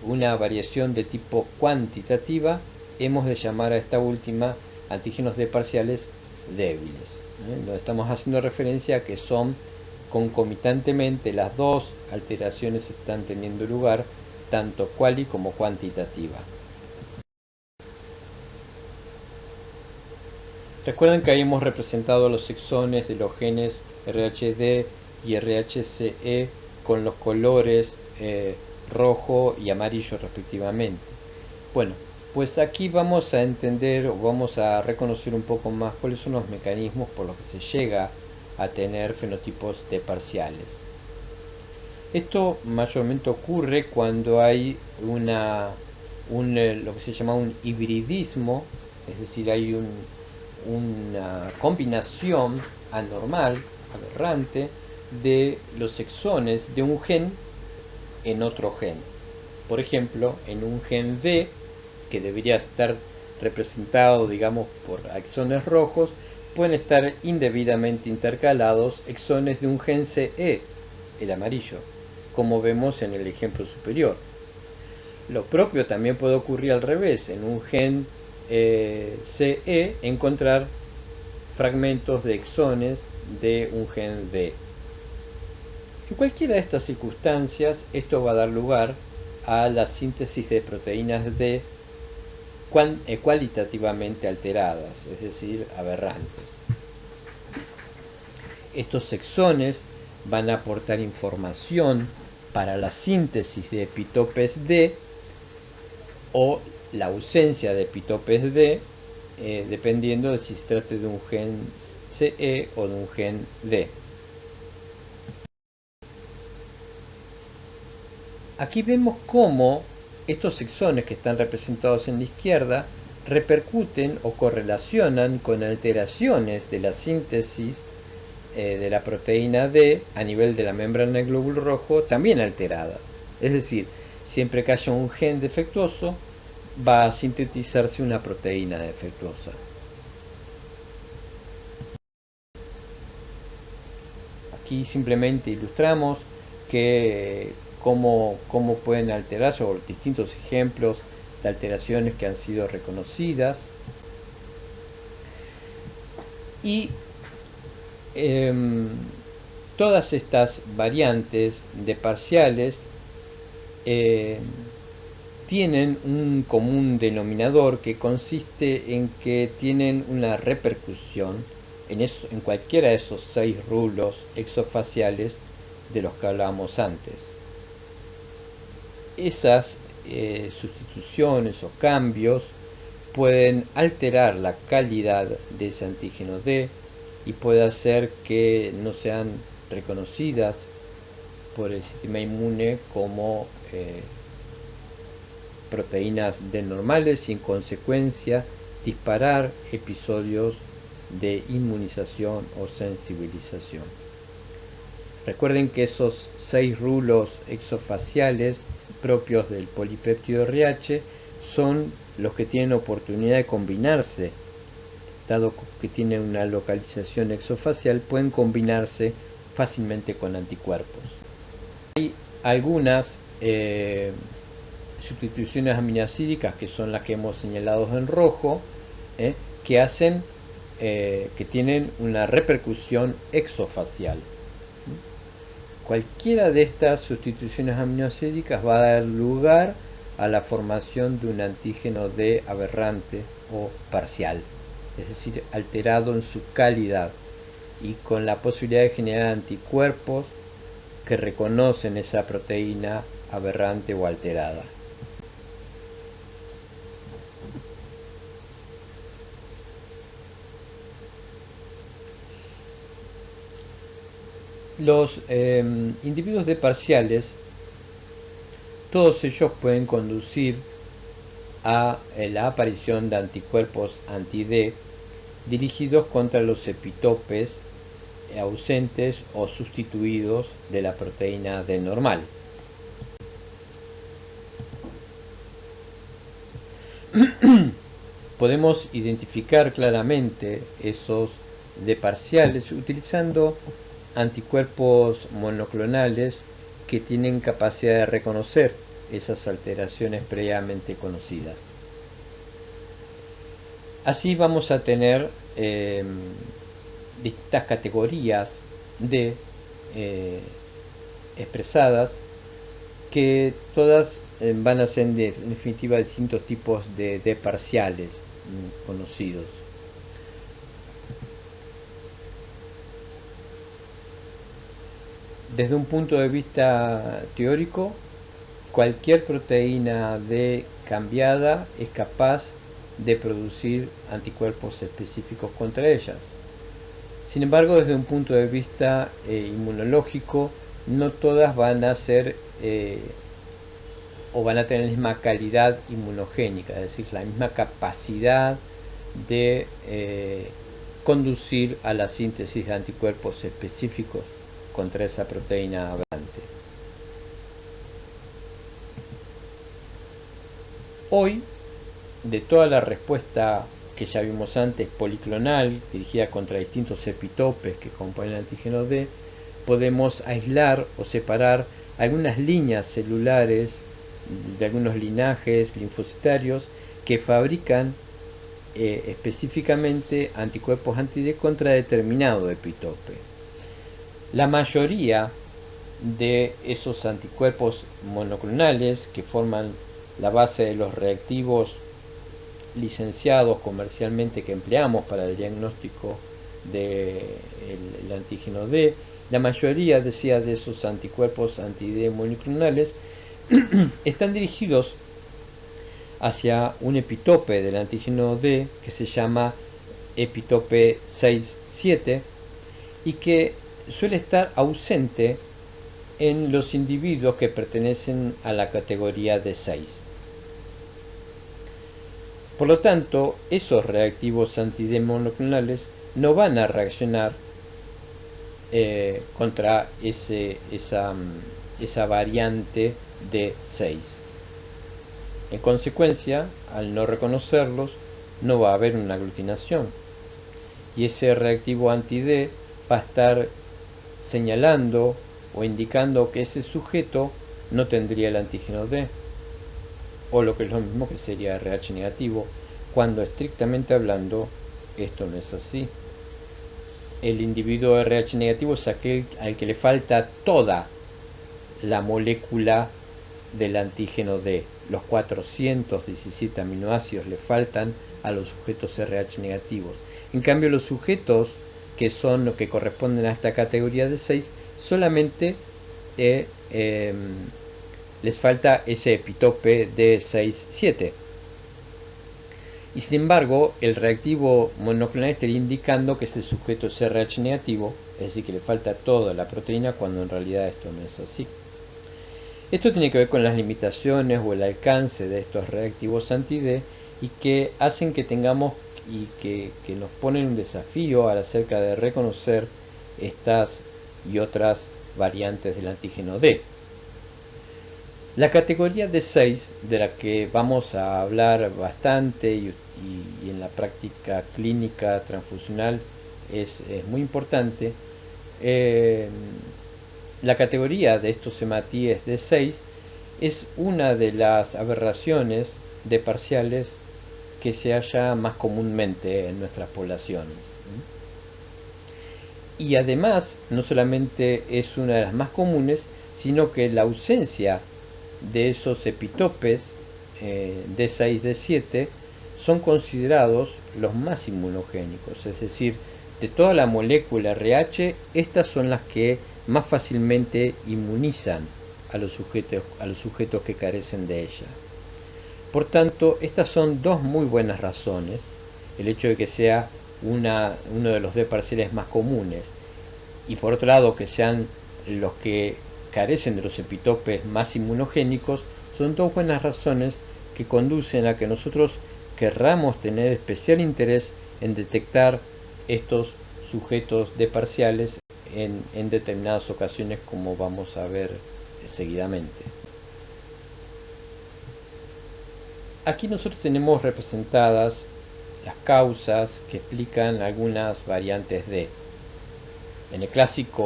una variación de tipo cuantitativa, hemos de llamar a esta última antígenos D parciales débiles. Nos estamos haciendo referencia a que son concomitantemente las dos alteraciones están teniendo lugar, tanto cuali como cuantitativa. Recuerden que ahí hemos representado los exones de los genes RHD y RHCE con los colores rojo y amarillo respectivamente. Bueno, pues aquí vamos a entender o vamos a reconocer un poco más cuáles son los mecanismos por los que se llega a tener fenotipos D parciales. Esto mayormente ocurre cuando hay lo que se llama un hibridismo, es decir, hay una combinación anormal, aberrante, de los exones de un gen en otro gen. Por ejemplo, en un gen D, que debería estar representado, digamos, por exones rojos, pueden estar indebidamente intercalados exones de un gen CE, el amarillo, como vemos en el ejemplo superior. Lo propio también puede ocurrir al revés, en un gen CE encontrar fragmentos de exones de un gen D. En cualquiera de estas circunstancias, esto va a dar lugar a la síntesis de proteínas D cualitativamente alteradas, es decir, aberrantes. Estos exones van a aportar información para la síntesis de epitopes D o la ausencia de epitopes D, dependiendo de si se trata de un gen CE o de un gen D. Aquí vemos cómo estos exones que están representados en la izquierda repercuten o correlacionan con alteraciones de la síntesis de la proteína D a nivel de la membrana del glóbulo rojo también alteradas. Es decir, siempre que haya un gen defectuoso va a sintetizarse una proteína defectuosa. Aquí simplemente ilustramos que cómo pueden alterarse, o distintos ejemplos de alteraciones que han sido reconocidas. Y todas estas variantes de parciales tienen un común denominador que consiste en que tienen una repercusión en cualquiera de esos 6 rulos exofaciales de los que hablábamos antes. Esas sustituciones o cambios pueden alterar la calidad de ese antígeno D y puede hacer que no sean reconocidas por el sistema inmune como proteínas D normales y en consecuencia disparar episodios de inmunización o sensibilización. Recuerden que esos 6 rulos exofaciales propios del polipéptido RH son los que tienen oportunidad de combinarse, dado que tienen una localización exofacial, pueden combinarse fácilmente con anticuerpos. Hay algunas sustituciones aminoácidicas, que son las que hemos señalado en rojo, que hacen que tienen una repercusión exofacial. Cualquiera de estas sustituciones aminoácidicas va a dar lugar a la formación de un antígeno D aberrante o parcial, es decir, alterado en su calidad y con la posibilidad de generar anticuerpos que reconocen esa proteína aberrante o alterada. Los individuos D parciales, todos ellos pueden conducir a la aparición de anticuerpos anti-D dirigidos contra los epitopes ausentes o sustituidos de la proteína D normal. Podemos identificar claramente esos D parciales utilizando anticuerpos monoclonales que tienen capacidad de reconocer esas alteraciones previamente conocidas. Así vamos a tener distintas categorías de expresadas que todas van a ser en definitiva distintos tipos de parciales conocidos. Desde un punto de vista teórico, cualquier proteína D cambiada es capaz de producir anticuerpos específicos contra ellas. Sin embargo, desde un punto de vista inmunológico, no todas van a ser o van a tener la misma calidad inmunogénica, es decir, la misma capacidad de conducir a la síntesis de anticuerpos específicos contra esa proteína aberrante. Hoy, de toda la respuesta que ya vimos antes, policlonal, dirigida contra distintos epitopes que componen el antígeno D, podemos aislar o separar algunas líneas celulares de algunos linajes linfocitarios que fabrican específicamente anticuerpos anti-D contra determinado epitope. La mayoría de esos anticuerpos monoclonales que forman la base de los reactivos licenciados comercialmente que empleamos para el diagnóstico del antígeno D, la mayoría, decía, de esos anticuerpos anti-D monoclonales están dirigidos hacia un epitope del antígeno D que se llama epitope 6-7 y que suele estar ausente en los individuos que pertenecen a la categoría D6. Por lo tanto, esos reactivos anti-D monoclonales no van a reaccionar contra esa variante D6. En consecuencia, al no reconocerlos, no va a haber una aglutinación y ese reactivo anti-D va a estar señalando o indicando que ese sujeto no tendría el antígeno D, o lo que es lo mismo que sería RH negativo, cuando estrictamente hablando esto no es así. El individuo RH negativo es aquel al que le falta toda la molécula del antígeno D. Los 417 aminoácidos le faltan a los sujetos RH negativos. En cambio, los sujetos que son los que corresponden a esta categoría de 6 solamente les falta ese epitope de 6-7. Y sin embargo, el reactivo monoclonal estaría indicando que ese sujeto es RH negativo, es decir, que le falta toda la proteína, cuando en realidad esto no es así. Esto tiene que ver con las limitaciones o el alcance de estos reactivos anti-D y que hacen que tengamos y que nos ponen un desafío acerca de reconocer estas y otras variantes del antígeno D. La categoría D6, de la que vamos a hablar bastante y en la práctica clínica transfusional es muy importante, la categoría de estos hematíes D6 es una de las aberraciones de parciales que se halla más comúnmente en nuestras poblaciones. Y además, no solamente es una de las más comunes, sino que la ausencia de esos epitopes D6, D7 son considerados los más inmunogénicos, es decir, de toda la molécula RH, estas son las que más fácilmente inmunizan a los sujetos que carecen de ella. Por tanto, estas son dos muy buenas razones, el hecho de que sea uno de los D parciales más comunes y por otro lado que sean los que carecen de los epitopes más inmunogénicos, son dos buenas razones que conducen a que nosotros querramos tener especial interés en detectar estos sujetos de parciales en determinadas ocasiones, como vamos a ver seguidamente. Aquí nosotros tenemos representadas las causas que explican algunas variantes de. En la clásica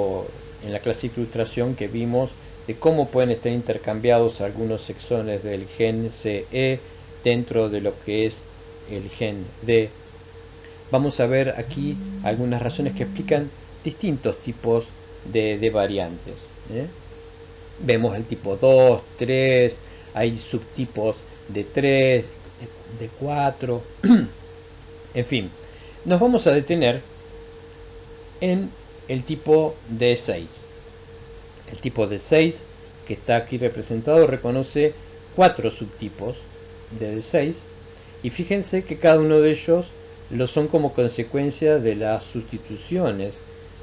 ilustración que vimos de cómo pueden estar intercambiados algunos exones del gen CE dentro de lo que es el gen D, vamos a ver aquí algunas razones que explican distintos tipos de variantes. Vemos el tipo 2, 3, hay subtipos de 3, de 4, en fin, nos vamos a detener en el tipo D6. El tipo D6, que está aquí representado, reconoce 4 subtipos de D6, y fíjense que cada uno de ellos lo son como consecuencia de las sustituciones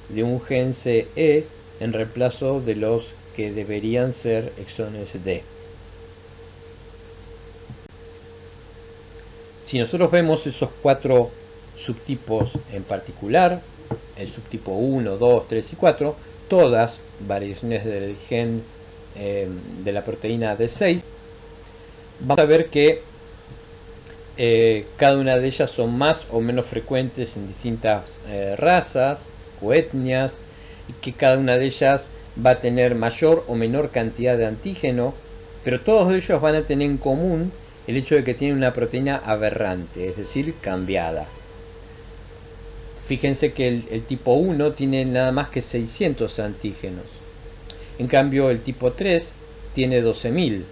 de un gen CE en reemplazo de los que deberían ser exones D. Si nosotros vemos esos 4 subtipos en particular, el subtipo 1, 2, 3 y 4, todas variaciones del gen de la proteína D6, vamos a ver que cada una de ellas son más o menos frecuentes en distintas razas o etnias, y que cada una de ellas va a tener mayor o menor cantidad de antígeno, pero todos ellos van a tener en común el hecho de que tienen una proteína aberrante, es decir, cambiada. Fíjense que el tipo 1 tiene nada más que 600 antígenos. En cambio, el tipo 3 tiene 12.000.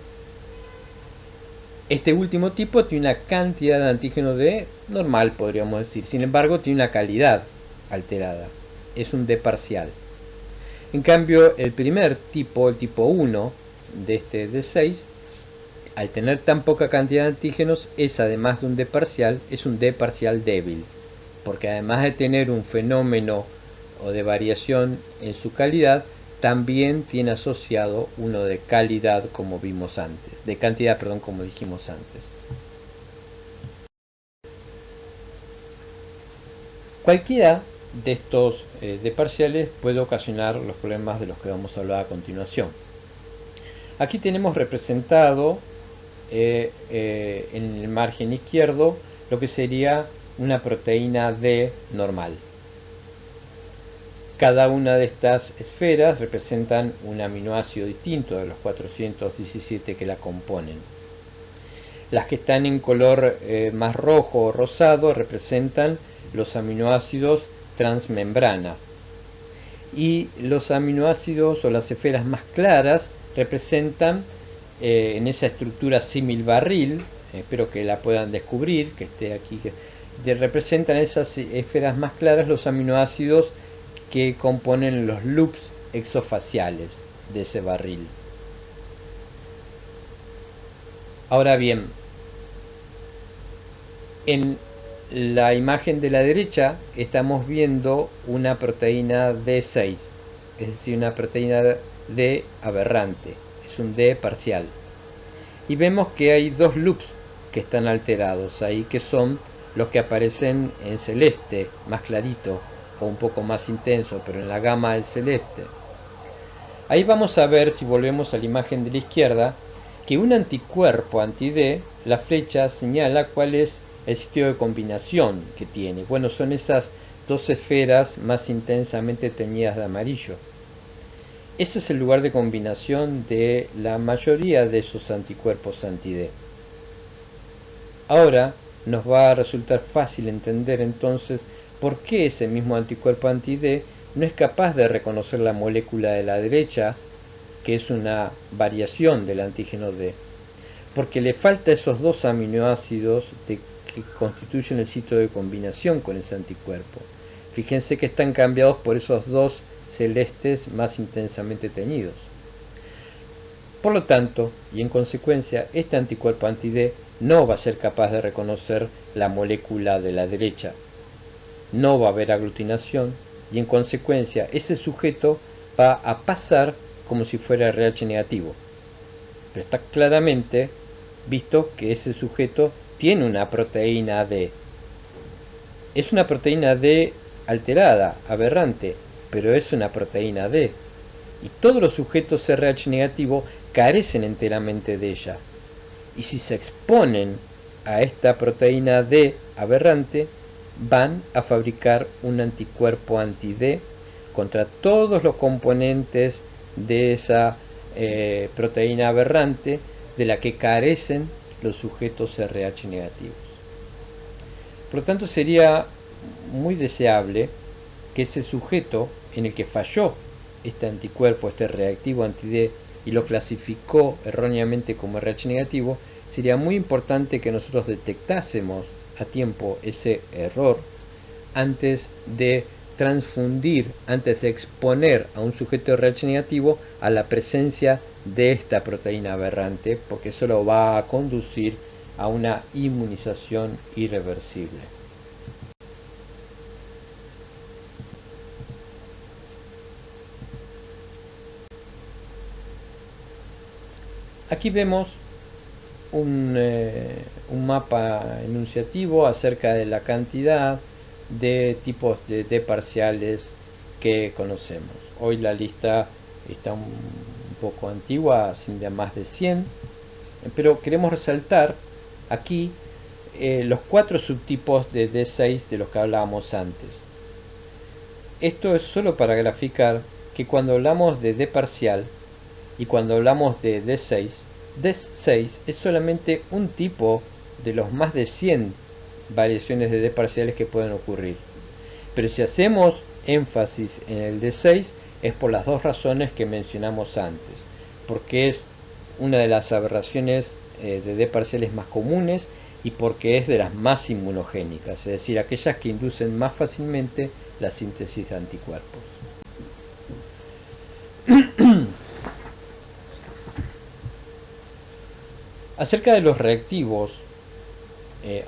Este último tipo tiene una cantidad de antígenos de normal, podríamos decir. Sin embargo, tiene una calidad alterada. Es un D parcial. En cambio, el primer tipo, el tipo 1 de este D6, al tener tan poca cantidad de antígenos, es además de un D parcial, es un D parcial débil, porque además de tener un fenómeno o de variación en su calidad, también tiene asociado uno de calidad, como vimos antes, de cantidad, perdón, como dijimos antes. Cualquiera de estos D parciales puede ocasionar los problemas de los que vamos a hablar a continuación. Aquí tenemos representado en el margen izquierdo lo que sería una proteína D normal. Cada una de estas esferas representan un aminoácido distinto de los 417 que la componen. Las que están en color más rojo o rosado representan los aminoácidos transmembrana, y los aminoácidos o las esferas más claras representan en esa estructura símil barril, espero que la puedan descubrir, que esté aquí, representan esas esferas más claras los aminoácidos que componen los loops exofaciales de ese barril. Ahora bien, en la imagen de la derecha estamos viendo una proteína D6, es decir, una proteína D aberrante, es un D parcial. Y vemos que hay dos loops que están alterados ahí, que son los que aparecen en celeste, más clarito, o un poco más intenso, pero en la gama del celeste. Ahí vamos a ver, si volvemos a la imagen de la izquierda, que un anticuerpo anti-D, la flecha señala cuál es el sitio de combinación que tiene. Bueno, son esas dos esferas más intensamente teñidas de amarillo. Ese es el lugar de combinación de la mayoría de esos anticuerpos anti-D. Ahora nos va a resultar fácil entender entonces por qué ese mismo anticuerpo anti-D no es capaz de reconocer la molécula de la derecha, que es una variación del antígeno D, porque le falta esos dos aminoácidos que constituyen el sitio de combinación con ese anticuerpo. Fíjense que están cambiados por esos dos celestes más intensamente teñidos. Por lo tanto, y en consecuencia, este anticuerpo anti-D no va a ser capaz de reconocer la molécula de la derecha. No va a haber aglutinación y en consecuencia ese sujeto va a pasar como si fuera RH negativo. Pero está claramente visto que ese sujeto tiene una proteína D. Es una proteína D alterada, aberrante, pero es una proteína D. Y todos los sujetos RH negativo carecen enteramente de ella. Y si se exponen a esta proteína D aberrante, van a fabricar un anticuerpo anti-D contra todos los componentes de esa proteína aberrante de la que carecen los sujetos RH negativos. Por lo tanto, sería muy deseable que ese sujeto en el que falló este anticuerpo, este reactivo anti-D, y lo clasificó erróneamente como RH negativo, sería muy importante que nosotros detectásemos a tiempo ese error antes de transfundir, antes de exponer a un sujeto RH negativo a la presencia de esta proteína aberrante, porque eso lo va a conducir a una inmunización irreversible. Aquí vemos un mapa enunciativo acerca de la cantidad de tipos de D parciales que conocemos. Hoy la lista está un poco antigua, sin de más de 100, pero queremos resaltar aquí los 4 subtipos de D6 de los que hablábamos antes. Esto es solo para graficar que cuando hablamos de D parcial y cuando hablamos de D6, D6 es solamente un tipo de los más de 100 variaciones de D parciales que pueden ocurrir. Pero si hacemos énfasis en el D6 es por las dos razones que mencionamos antes, porque es una de las aberraciones de D parciales más comunes y porque es de las más inmunogénicas, es decir, aquellas que inducen más fácilmente la síntesis de anticuerpos. Acerca de los reactivos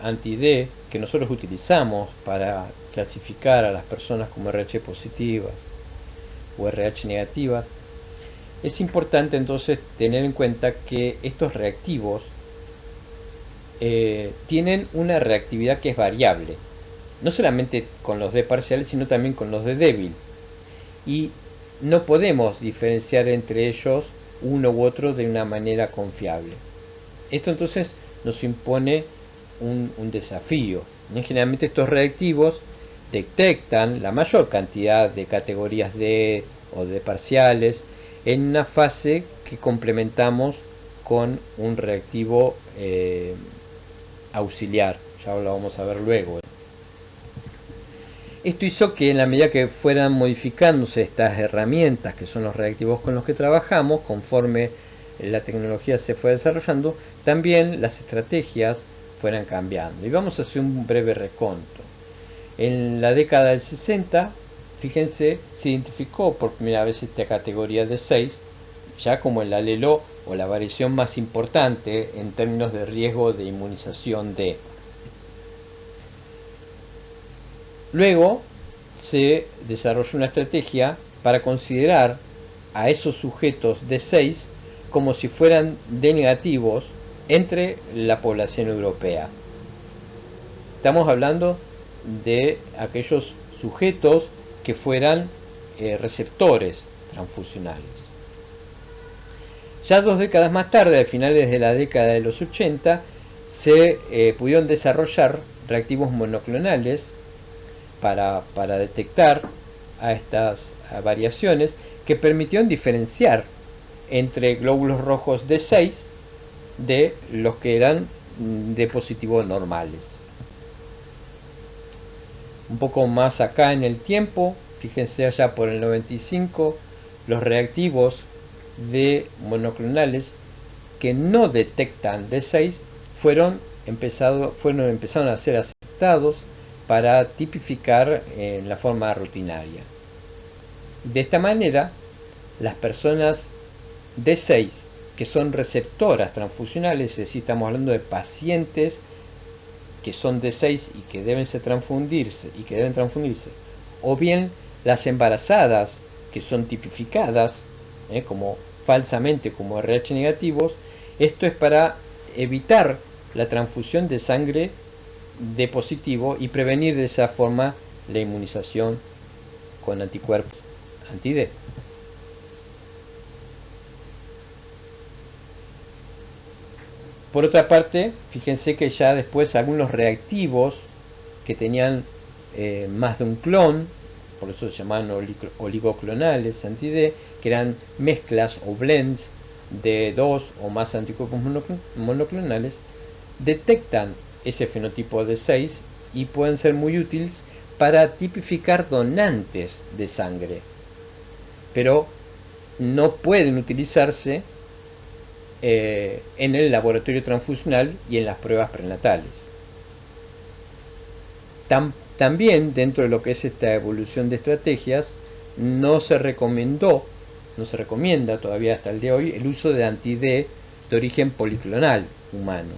anti-D que nosotros utilizamos para clasificar a las personas como RH positivas o RH negativas, es importante entonces tener en cuenta que estos reactivos tienen una reactividad que es variable, no solamente con los D parciales, sino también con los D débil, y no podemos diferenciar entre ellos uno u otro de una manera confiable. Esto entonces nos impone un desafío. Generalmente estos reactivos detectan la mayor cantidad de categorías D o D parciales en una fase que complementamos con un reactivo auxiliar. Ya lo vamos a ver luego. Esto hizo que en la medida que fueran modificándose estas herramientas que son los reactivos con los que trabajamos, conforme la tecnología se fue desarrollando, también las estrategias fueran cambiando. Y vamos a hacer un breve reconto. En la década del 60, fíjense, se identificó por primera vez esta categoría de 6, ya como el alelo o la variación más importante en términos de riesgo de inmunización D. Luego se desarrolló una estrategia para considerar a esos sujetos D6 como si fueran D negativos entre la población europea. Estamos hablando de aquellos sujetos que fueran receptores transfusionales. Ya 2 décadas más tarde, a finales de la década de los 80, se pudieron desarrollar reactivos monoclonales para detectar a estas variaciones que permitieron diferenciar entre glóbulos rojos D6 de los que eran D positivo normales. Un poco más acá en el tiempo, fíjense allá por el 95, los reactivos de monoclonales que no detectan D6 empezaron a ser aceptados para tipificar en la forma rutinaria. De esta manera, las personas D6 que son receptoras transfusionales, es decir, estamos hablando de pacientes que son D6 y que deben transfundirse, o bien las embarazadas que son tipificadas como falsamente como RH negativos, esto es para evitar la transfusión de sangre de positivo y prevenir de esa forma la inmunización con anticuerpos anti-D. Por otra parte, fíjense que ya después algunos reactivos que tenían más de un clon, por eso se llamaban oligoclonales anti-D, que eran mezclas o blends de dos o más anticuerpos monoclonales, detectan ese fenotipo de 6 y pueden ser muy útiles para tipificar donantes de sangre, pero no pueden utilizarse en el laboratorio transfusional y en las pruebas prenatales. También dentro de lo que es esta evolución de estrategias no se recomienda todavía hasta el día de hoy el uso de anti-D de origen policlonal humano,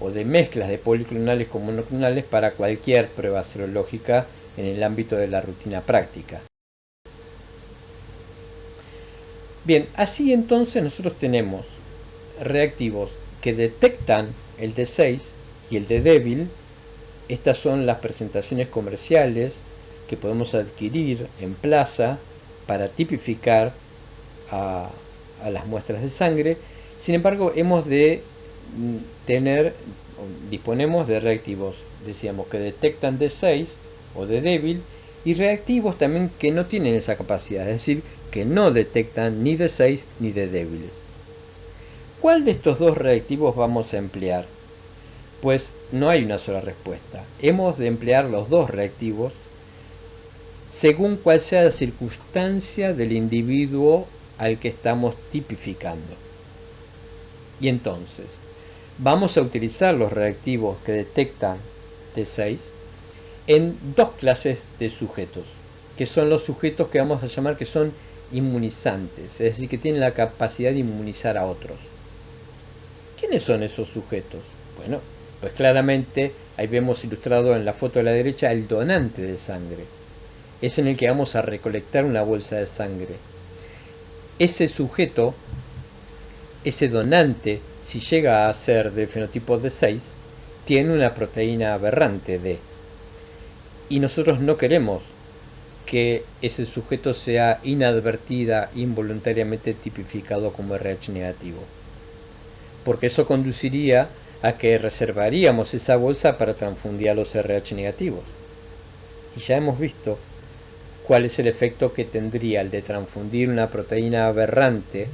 o de mezclas de policlonales con monoclonales para cualquier prueba serológica en el ámbito de la rutina práctica. Bien, así entonces nosotros tenemos reactivos que detectan el D6 y el D débil. Estas son las presentaciones comerciales que podemos adquirir en plaza para tipificar a las muestras de sangre. Sin embargo, disponemos de reactivos, decíamos, que detectan D6 o D débil, y reactivos también que no tienen esa capacidad, es decir, que no detectan ni D6 ni D débiles. ¿Cuál de estos dos reactivos vamos a emplear? Pues no hay una sola respuesta. Hemos de emplear los dos reactivos según cuál sea la circunstancia del individuo al que estamos tipificando. Y entonces, vamos a utilizar los reactivos que detectan D6 en dos clases de sujetos, que son los sujetos que vamos a llamar que son inmunizantes, es decir, que tienen la capacidad de inmunizar a otros. ¿Quiénes son esos sujetos? Bueno, pues claramente ahí vemos ilustrado en la foto de la derecha el donante de sangre. Es en el que vamos a recolectar una bolsa de sangre. Ese sujeto, ese donante, si llega a ser del fenotipo D6, tiene una proteína aberrante D. Y nosotros no queremos que ese sujeto sea inadvertida, involuntariamente tipificado como RH negativo, porque eso conduciría a que reservaríamos esa bolsa para transfundir a los RH negativos. Y ya hemos visto cuál es el efecto que tendría el de transfundir una proteína aberrante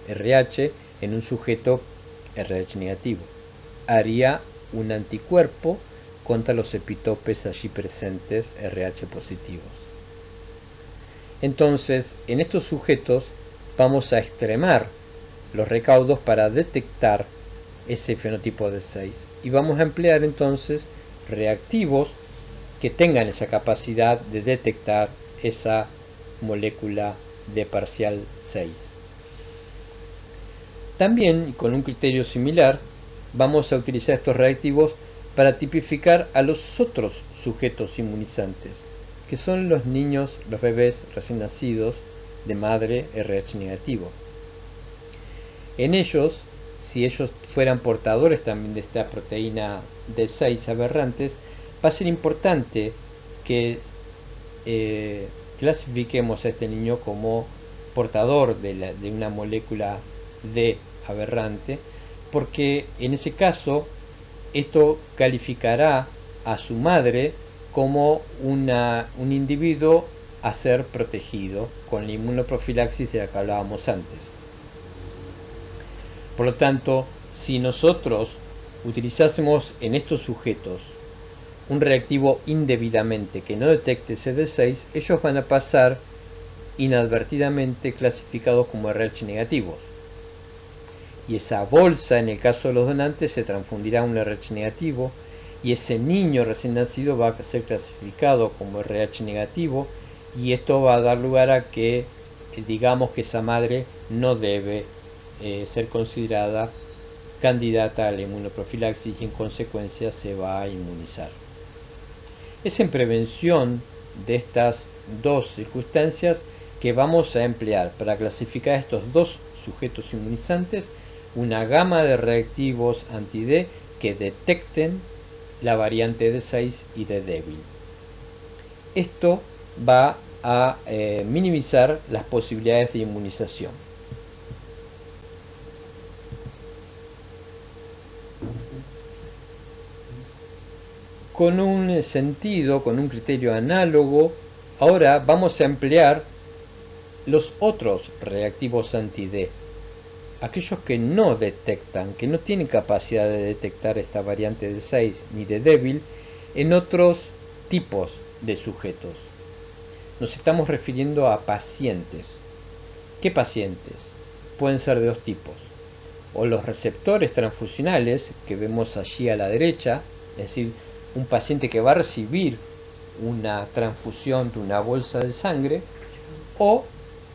RH en un sujeto RH negativo. Haría un anticuerpo contra los epitopes allí presentes RH positivos. Entonces, en estos sujetos vamos a extremar los recaudos para detectar ese fenotipo de 6 y vamos a emplear entonces reactivos que tengan esa capacidad de detectar esa molécula de parcial 6. También, con un criterio similar, vamos a utilizar estos reactivos para tipificar a los otros sujetos inmunizantes, que son los niños, los bebés recién nacidos de madre RH negativo. En ellos, si ellos fueran portadores también de esta proteína D6 aberrantes, va a ser importante que clasifiquemos a este niño como portador de una molécula D aberrante, porque en ese caso esto calificará a su madre como un individuo a ser protegido con la inmunoprofilaxis de la que hablábamos antes. Por lo tanto, si nosotros utilizásemos en estos sujetos un reactivo indebidamente que no detecte CD6, ellos van a pasar inadvertidamente clasificados como RH negativos. Y esa bolsa, en el caso de los donantes, se transfundirá a un RH negativo, y ese niño recién nacido va a ser clasificado como RH negativo, y esto va a dar lugar a que digamos que esa madre no debe ser considerada candidata a la inmunoprofilaxis y en consecuencia se va a inmunizar. Es en prevención de estas dos circunstancias que vamos a emplear para clasificar estos dos sujetos inmunizantes una gama de reactivos anti-D que detecten la variante D6 y D débil. Esto va a minimizar las posibilidades de inmunización. Con un sentido, con un criterio análogo, ahora vamos a emplear los otros reactivos anti-D, aquellos que no detectan, que no tienen capacidad de detectar esta variante D6 ni D débil en otros tipos de sujetos. Nos estamos refiriendo a pacientes. ¿Qué pacientes? Pueden ser de dos tipos. O los receptores transfusionales que vemos allí a la derecha, es decir, un paciente que va a recibir una transfusión de una bolsa de sangre, o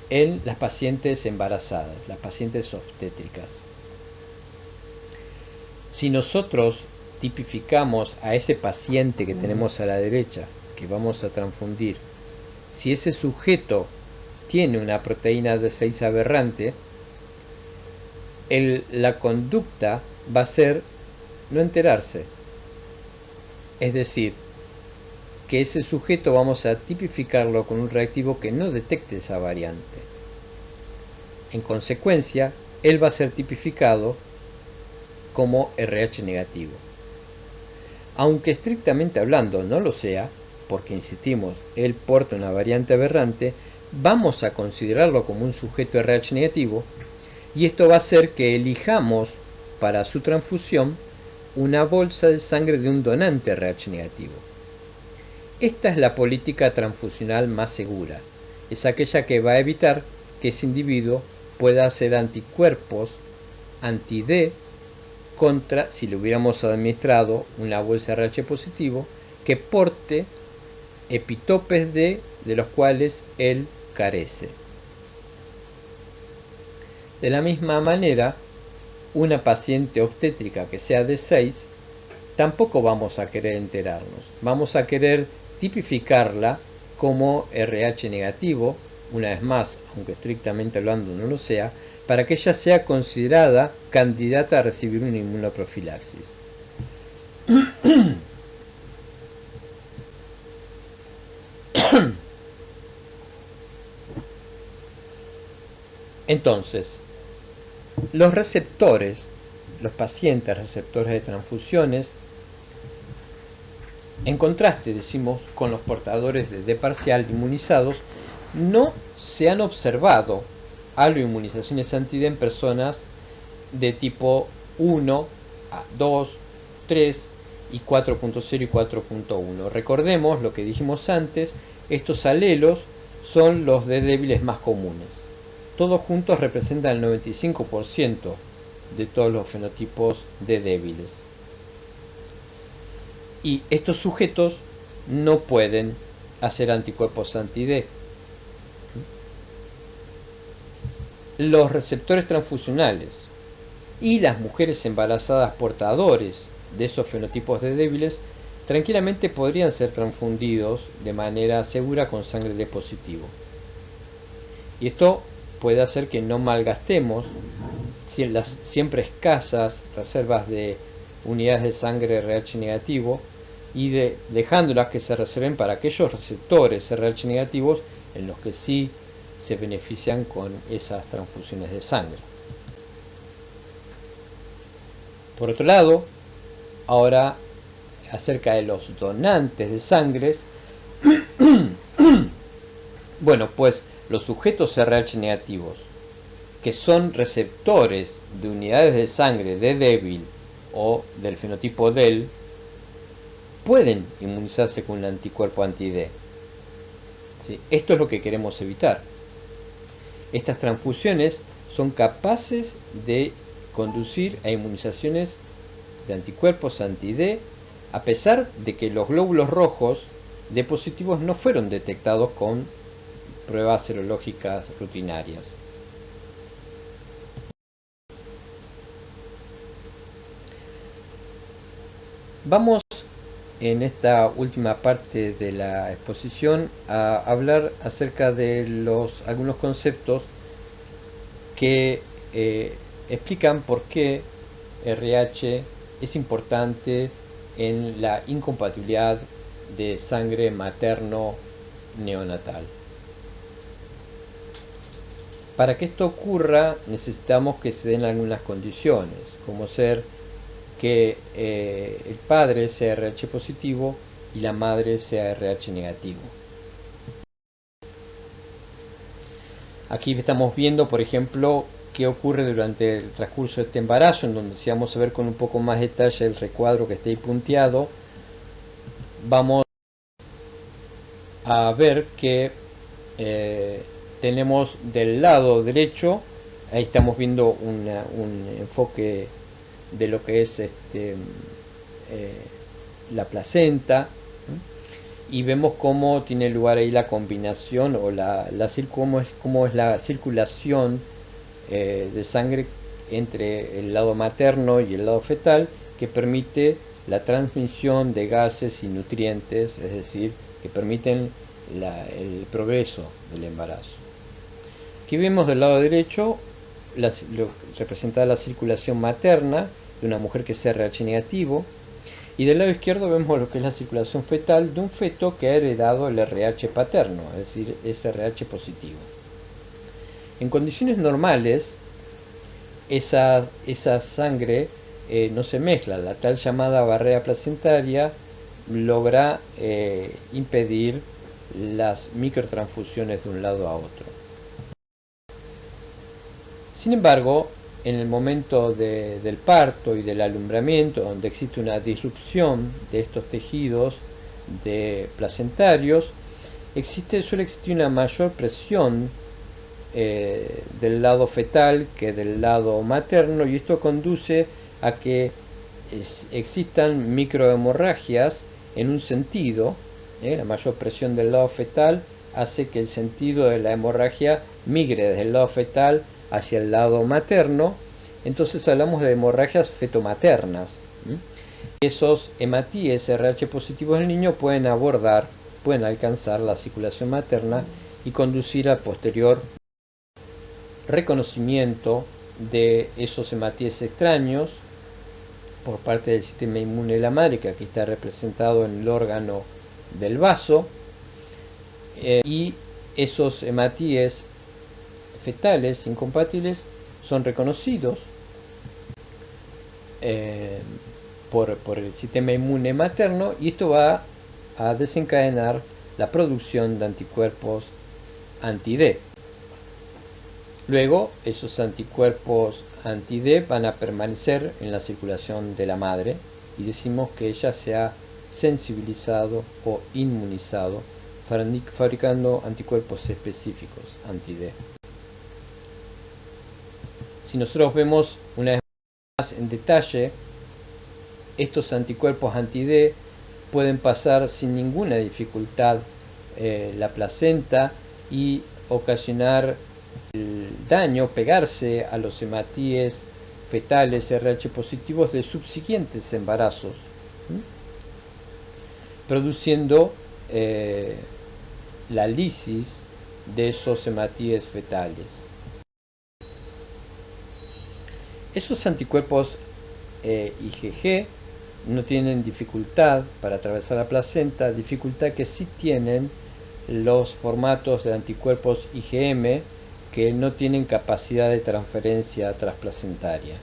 en las pacientes embarazadas, las pacientes obstétricas. Si nosotros tipificamos a ese paciente que tenemos a la derecha, que vamos a transfundir, si ese sujeto tiene una proteína D6 aberrante, la conducta va a ser no enterarse. Es decir, que ese sujeto vamos a tipificarlo con un reactivo que no detecte esa variante. En consecuencia, él va a ser tipificado como RH negativo. Aunque estrictamente hablando no lo sea, porque insistimos, él porta una variante aberrante, vamos a considerarlo como un sujeto RH negativo, y esto va a hacer que elijamos para su transfusión una bolsa de sangre de un donante RH negativo. Esta es la política transfusional más segura, es aquella que va a evitar que ese individuo pueda hacer anticuerpos anti-D contra, si le hubiéramos administrado una bolsa RH positivo, que porte epitopes D de los cuales él carece. De la misma manera, una paciente obstétrica que sea D6, tampoco vamos a querer enterarnos. Vamos a querer tipificarla como RH negativo, una vez más, aunque estrictamente hablando no lo sea, para que ella sea considerada candidata a recibir una inmunoprofilaxis. Entonces, los receptores, los pacientes receptores de transfusiones, en contraste, decimos, con los portadores de D parcial inmunizados, no se han observado aloinmunizaciones anti-D en personas de tipo 1, 2, 3 y 4.0 y 4.1. Recordemos lo que dijimos antes, estos alelos son los D débiles más comunes. Todos juntos representan el 95% de todos los fenotipos D débiles. Y estos sujetos no pueden hacer anticuerpos anti-D. Los receptores transfusionales y las mujeres embarazadas portadores de esos fenotipos D débiles tranquilamente podrían ser transfundidos de manera segura con sangre D positivo. Y esto puede hacer que no malgastemos las siempre escasas reservas de unidades de sangre RH negativo y dejándolas que se reserven para aquellos receptores RH negativos en los que sí se benefician con esas transfusiones de sangre. Por otro lado, ahora acerca de los donantes de sangre, bueno, pues los sujetos RH negativos que son receptores de unidades de sangre D débil o del fenotipo DEL pueden inmunizarse con un anticuerpo anti-D. ¿Sí? Esto es lo que queremos evitar. Estas transfusiones son capaces de conducir a inmunizaciones de anticuerpos anti-D a pesar de que los glóbulos rojos D positivos no fueron detectados con pruebas serológicas rutinarias. Vamos en esta última parte de la exposición a hablar acerca de algunos conceptos que explican por qué RH es importante en la incompatibilidad de sangre materno-neonatal. Para que esto ocurra necesitamos que se den algunas condiciones, como ser que el padre sea RH positivo y la madre sea RH negativo. Aquí estamos viendo, por ejemplo, qué ocurre durante el transcurso de este embarazo, en donde si vamos a ver con un poco más detalle el recuadro que está ahí punteado, vamos a ver que tenemos del lado derecho, ahí estamos viendo un enfoque de lo que es la placenta, y vemos cómo tiene lugar ahí la combinación o cómo es la circulación de sangre entre el lado materno y el lado fetal, que permite la transmisión de gases y nutrientes, es decir, que permiten el progreso del embarazo. Aquí vemos del lado derecho representada la circulación materna de una mujer que es RH negativo, y del lado izquierdo vemos lo que es la circulación fetal de un feto que ha heredado el RH paterno, es decir, es RH positivo. En condiciones normales, esa sangre no se mezcla. La tal llamada barrera placentaria logra impedir las microtransfusiones de un lado a otro. Sin embargo, en el momento del parto y del alumbramiento, donde existe una disrupción de estos tejidos placentarios, suele existir una mayor presión del lado fetal que del lado materno, y esto conduce a que existan microhemorragias en un sentido. La mayor presión del lado fetal hace que el sentido de la hemorragia migre desde el lado fetal hacia el lado materno. Entonces hablamos de hemorragias fetomaternas. Esos hematíes RH positivos del niño pueden alcanzar la circulación materna y conducir al posterior reconocimiento de esos hematíes extraños por parte del sistema inmune de la madre, que aquí está representado en el órgano del vaso, y esos hematíes fetales incompatibles son reconocidos por el sistema inmune materno, y esto va a desencadenar la producción de anticuerpos anti-D. Luego, esos anticuerpos anti-D van a permanecer en la circulación de la madre, y decimos que ella se ha sensibilizado o inmunizado, fabricando anticuerpos específicos anti-D. Si nosotros vemos una vez más en detalle, estos anticuerpos anti-D pueden pasar sin ninguna dificultad la placenta y ocasionar el daño, pegarse a los hematíes fetales RH positivos de subsiguientes embarazos, produciendo la lisis de esos hematíes fetales. Esos anticuerpos IgG no tienen dificultad para atravesar la placenta, dificultad que sí tienen los formatos de anticuerpos IgM, que no tienen capacidad de transferencia transplacentaria.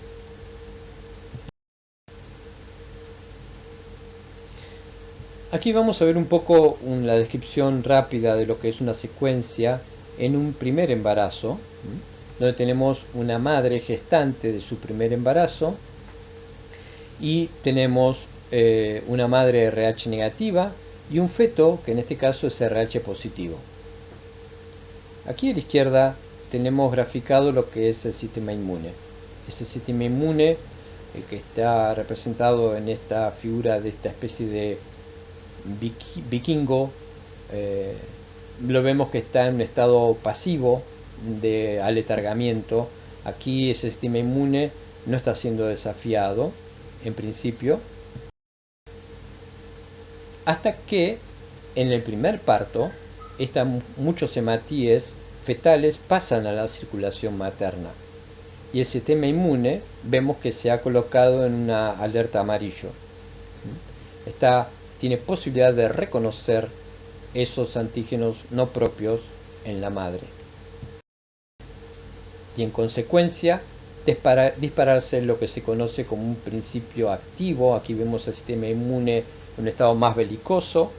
Aquí vamos a ver un poco la descripción rápida de lo que es una secuencia en un primer embarazo, donde tenemos una madre gestante de su primer embarazo, y tenemos una madre RH negativa y un feto que en este caso es RH positivo. Aquí a la izquierda tenemos graficado lo que es el sistema inmune. Ese sistema inmune que está representado en esta figura de esta especie de vikingo, lo vemos que está en un estado pasivo de aletargamiento. Aquí ese sistema inmune no está siendo desafiado en principio, hasta que en el primer parto muchos hematíes fetales pasan a la circulación materna y el sistema inmune vemos que se ha colocado en una alerta amarillo. Tiene posibilidad de reconocer esos antígenos no propios en la madre y en consecuencia dispararse lo que se conoce como un principio activo. Aquí vemos el sistema inmune en un estado más belicoso.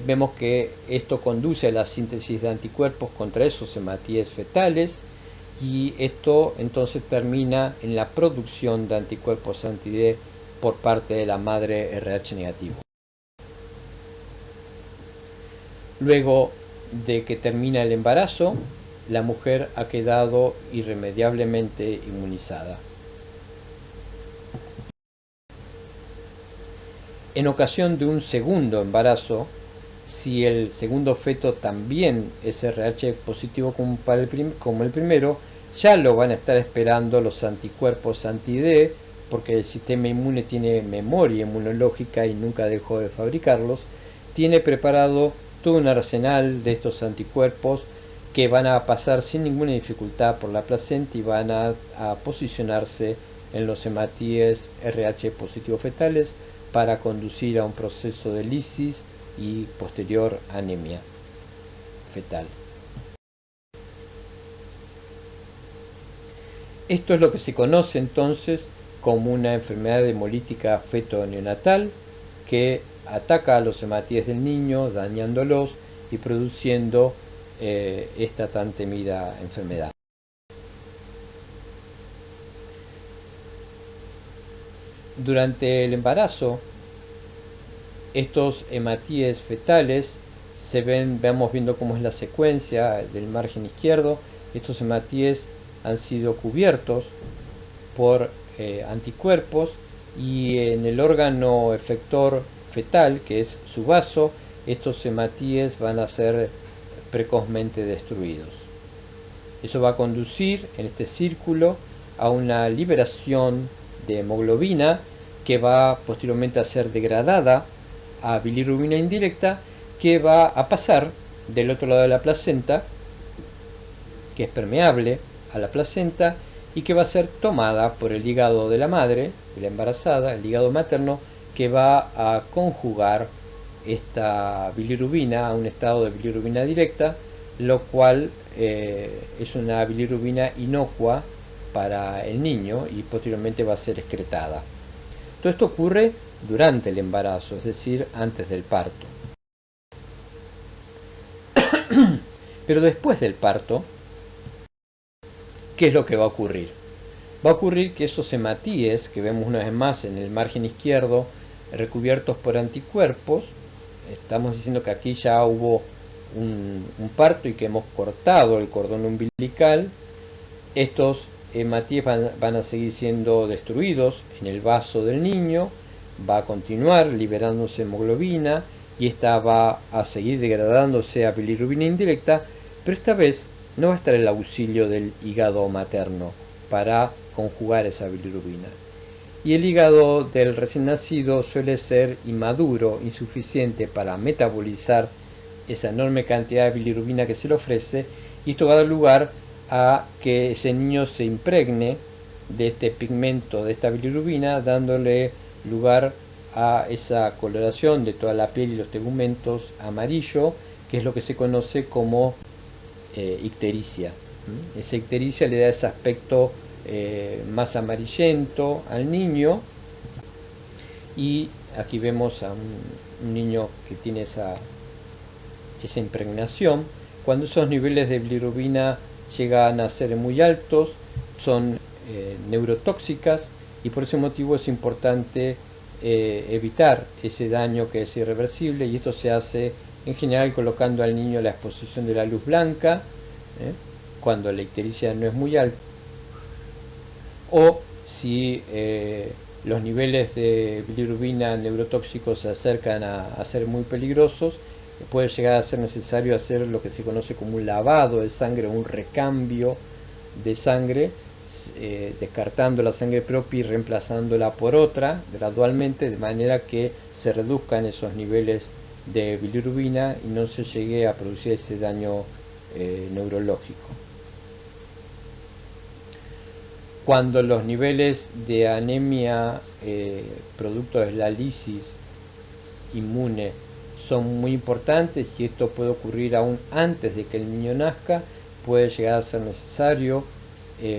Vemos que esto conduce a la síntesis de anticuerpos contra esos hematíes fetales y esto entonces termina en la producción de anticuerpos anti-D por parte de la madre RH negativo. Luego de que termina el embarazo, la mujer ha quedado irremediablemente inmunizada. En ocasión de un segundo embarazo, si el segundo feto también es RH positivo como el primero, ya lo van a estar esperando los anticuerpos anti-D, porque el sistema inmune tiene memoria inmunológica y nunca dejó de fabricarlos. Tiene preparado todo un arsenal de estos anticuerpos que van a pasar sin ninguna dificultad por la placenta y van a posicionarse en los hematíes RH positivo fetales para conducir a un proceso de lisis y posterior anemia fetal. Esto es lo que se conoce entonces como una enfermedad hemolítica feto-neonatal que ataca a los hematíes del niño, dañándolos y produciendo esta tan temida enfermedad. Durante el embarazo, estos hematíes fetales vamos viendo cómo es la secuencia del margen izquierdo. Estos hematíes han sido cubiertos por anticuerpos y en el órgano efector fetal, que es su vaso, estos hematíes van a ser precozmente destruidos. Eso va a conducir en este círculo a una liberación de hemoglobina que va posteriormente a ser degradada a bilirrubina indirecta, que va a pasar del otro lado de la placenta, que es permeable a la placenta y que va a ser tomada por el hígado de la madre, de la embarazada, el hígado materno, que va a conjugar esta bilirrubina a un estado de bilirrubina directa, lo cual es una bilirrubina inocua para el niño y posteriormente va a ser excretada. Todo esto ocurre durante el embarazo, es decir, antes del parto. Pero después del parto, ¿qué es lo que va a ocurrir? Va a ocurrir que esos hematíes que vemos una vez más en el margen izquierdo, recubiertos por anticuerpos, estamos diciendo que aquí ya hubo un parto y que hemos cortado el cordón umbilical. Estos hematíes van a seguir siendo destruidos en el vaso del niño, va a continuar liberándose hemoglobina y esta va a seguir degradándose a bilirrubina indirecta, pero esta vez no va a estar el auxilio del hígado materno para conjugar esa bilirrubina. Y el hígado del recién nacido suele ser inmaduro, insuficiente para metabolizar esa enorme cantidad de bilirrubina que se le ofrece, y esto va a dar lugar a que ese niño se impregne de este pigmento, de esta bilirrubina, dándole lugar a esa coloración de toda la piel y los tegumentos amarillo, que es lo que se conoce como ictericia. Esa ictericia le da ese aspecto más amarillento al niño, y aquí vemos a un niño que tiene esa impregnación. Cuando esos niveles de bilirrubina llegan a ser muy altos, son neurotóxicas, y por ese motivo es importante evitar ese daño que es irreversible, y esto se hace en general colocando al niño a la exposición de la luz blanca cuando la ictericia no es muy alta, o si los niveles de bilirrubina neurotóxicos se acercan a ser muy peligrosos, puede llegar a ser necesario hacer lo que se conoce como un lavado de sangre o un recambio de sangre, descartando la sangre propia y reemplazándola por otra gradualmente, de manera que se reduzcan esos niveles de bilirrubina y no se llegue a producir ese daño neurológico. Cuando los niveles de anemia producto de la lisis inmune son muy importantes, y esto puede ocurrir aún antes de que el niño nazca, puede llegar a ser necesario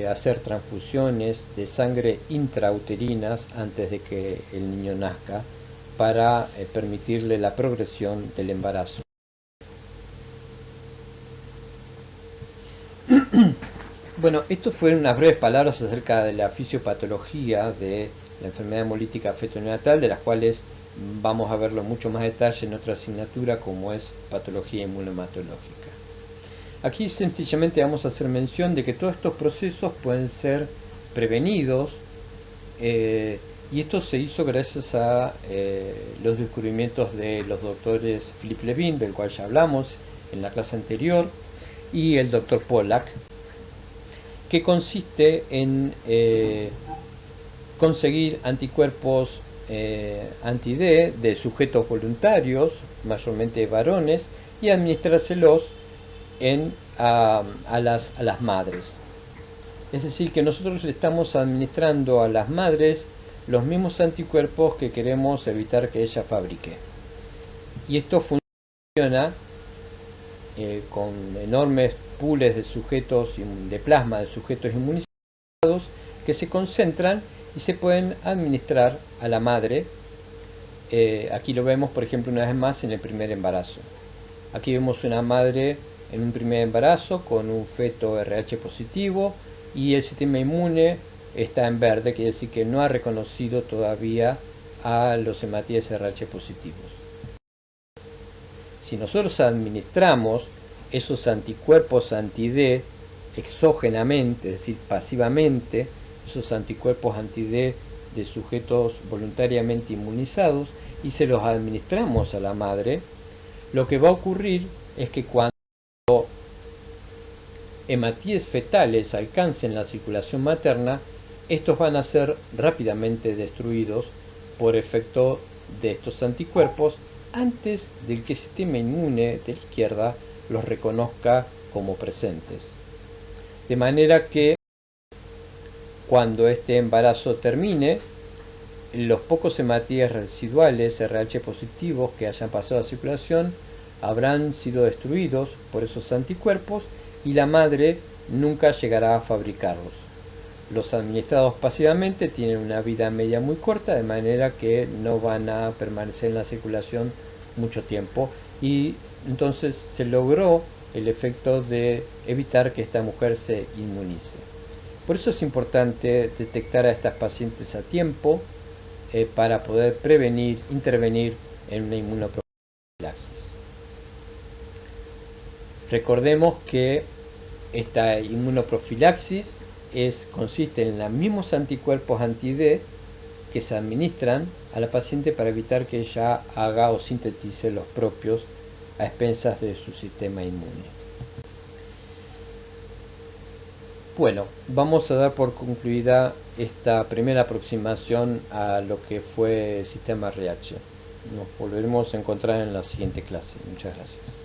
hacer transfusiones de sangre intrauterinas antes de que el niño nazca para permitirle la progresión del embarazo. Bueno, esto fueron unas breves palabras acerca de la fisiopatología de la enfermedad hemolítica feto-neonatal, de las cuales vamos a verlo en mucho más detalle en otra asignatura, como es patología inmunohematológica. Aquí sencillamente vamos a hacer mención de que todos estos procesos pueden ser prevenidos, y esto se hizo gracias a los descubrimientos de los doctores Philippe Levin, del cual ya hablamos en la clase anterior, y el doctor Pollack, que consiste en conseguir anticuerpos anti-D de sujetos voluntarios, mayormente varones, y administrárselos a las madres. Es decir, que nosotros le estamos administrando a las madres los mismos anticuerpos que queremos evitar que ella fabrique. Y esto funciona con enormes pools de sujetos, de plasma de sujetos inmunizados, que se concentran y se pueden administrar a la madre. Aquí lo vemos, por ejemplo, una vez más en el primer embarazo. Aquí vemos una madre en un primer embarazo con un feto RH positivo, y el sistema inmune está en verde, quiere decir que no ha reconocido todavía a los hematíes RH positivos. Si nosotros administramos esos anticuerpos anti-D exógenamente, es decir, pasivamente, esos anticuerpos anti-D de sujetos voluntariamente inmunizados, y se los administramos a la madre, lo que va a ocurrir es que cuando hematíes fetales alcancen la circulación materna, estos van a ser rápidamente destruidos por efecto de estos anticuerpos antes de que el sistema inmune de la izquierda los reconozca como presentes. De manera que cuando este embarazo termine, los pocos hematíes residuales RH positivos que hayan pasado a circulación habrán sido destruidos por esos anticuerpos, y la madre nunca llegará a fabricarlos. Los administrados pasivamente tienen una vida media muy corta, de manera que no van a permanecer en la circulación mucho tiempo, y entonces se logró el efecto de evitar que esta mujer se inmunice. Por eso es importante detectar a estas pacientes a tiempo para poder intervenir en una inmunoprofilaxis. Recordemos que esta inmunoprofilaxis consiste en los mismos anticuerpos anti-D que se administran a la paciente para evitar que ella haga o sintetice los propios a expensas de su sistema inmune. Bueno, vamos a dar por concluida esta primera aproximación a lo que fue el sistema RH. Nos volveremos a encontrar en la siguiente clase. Muchas gracias.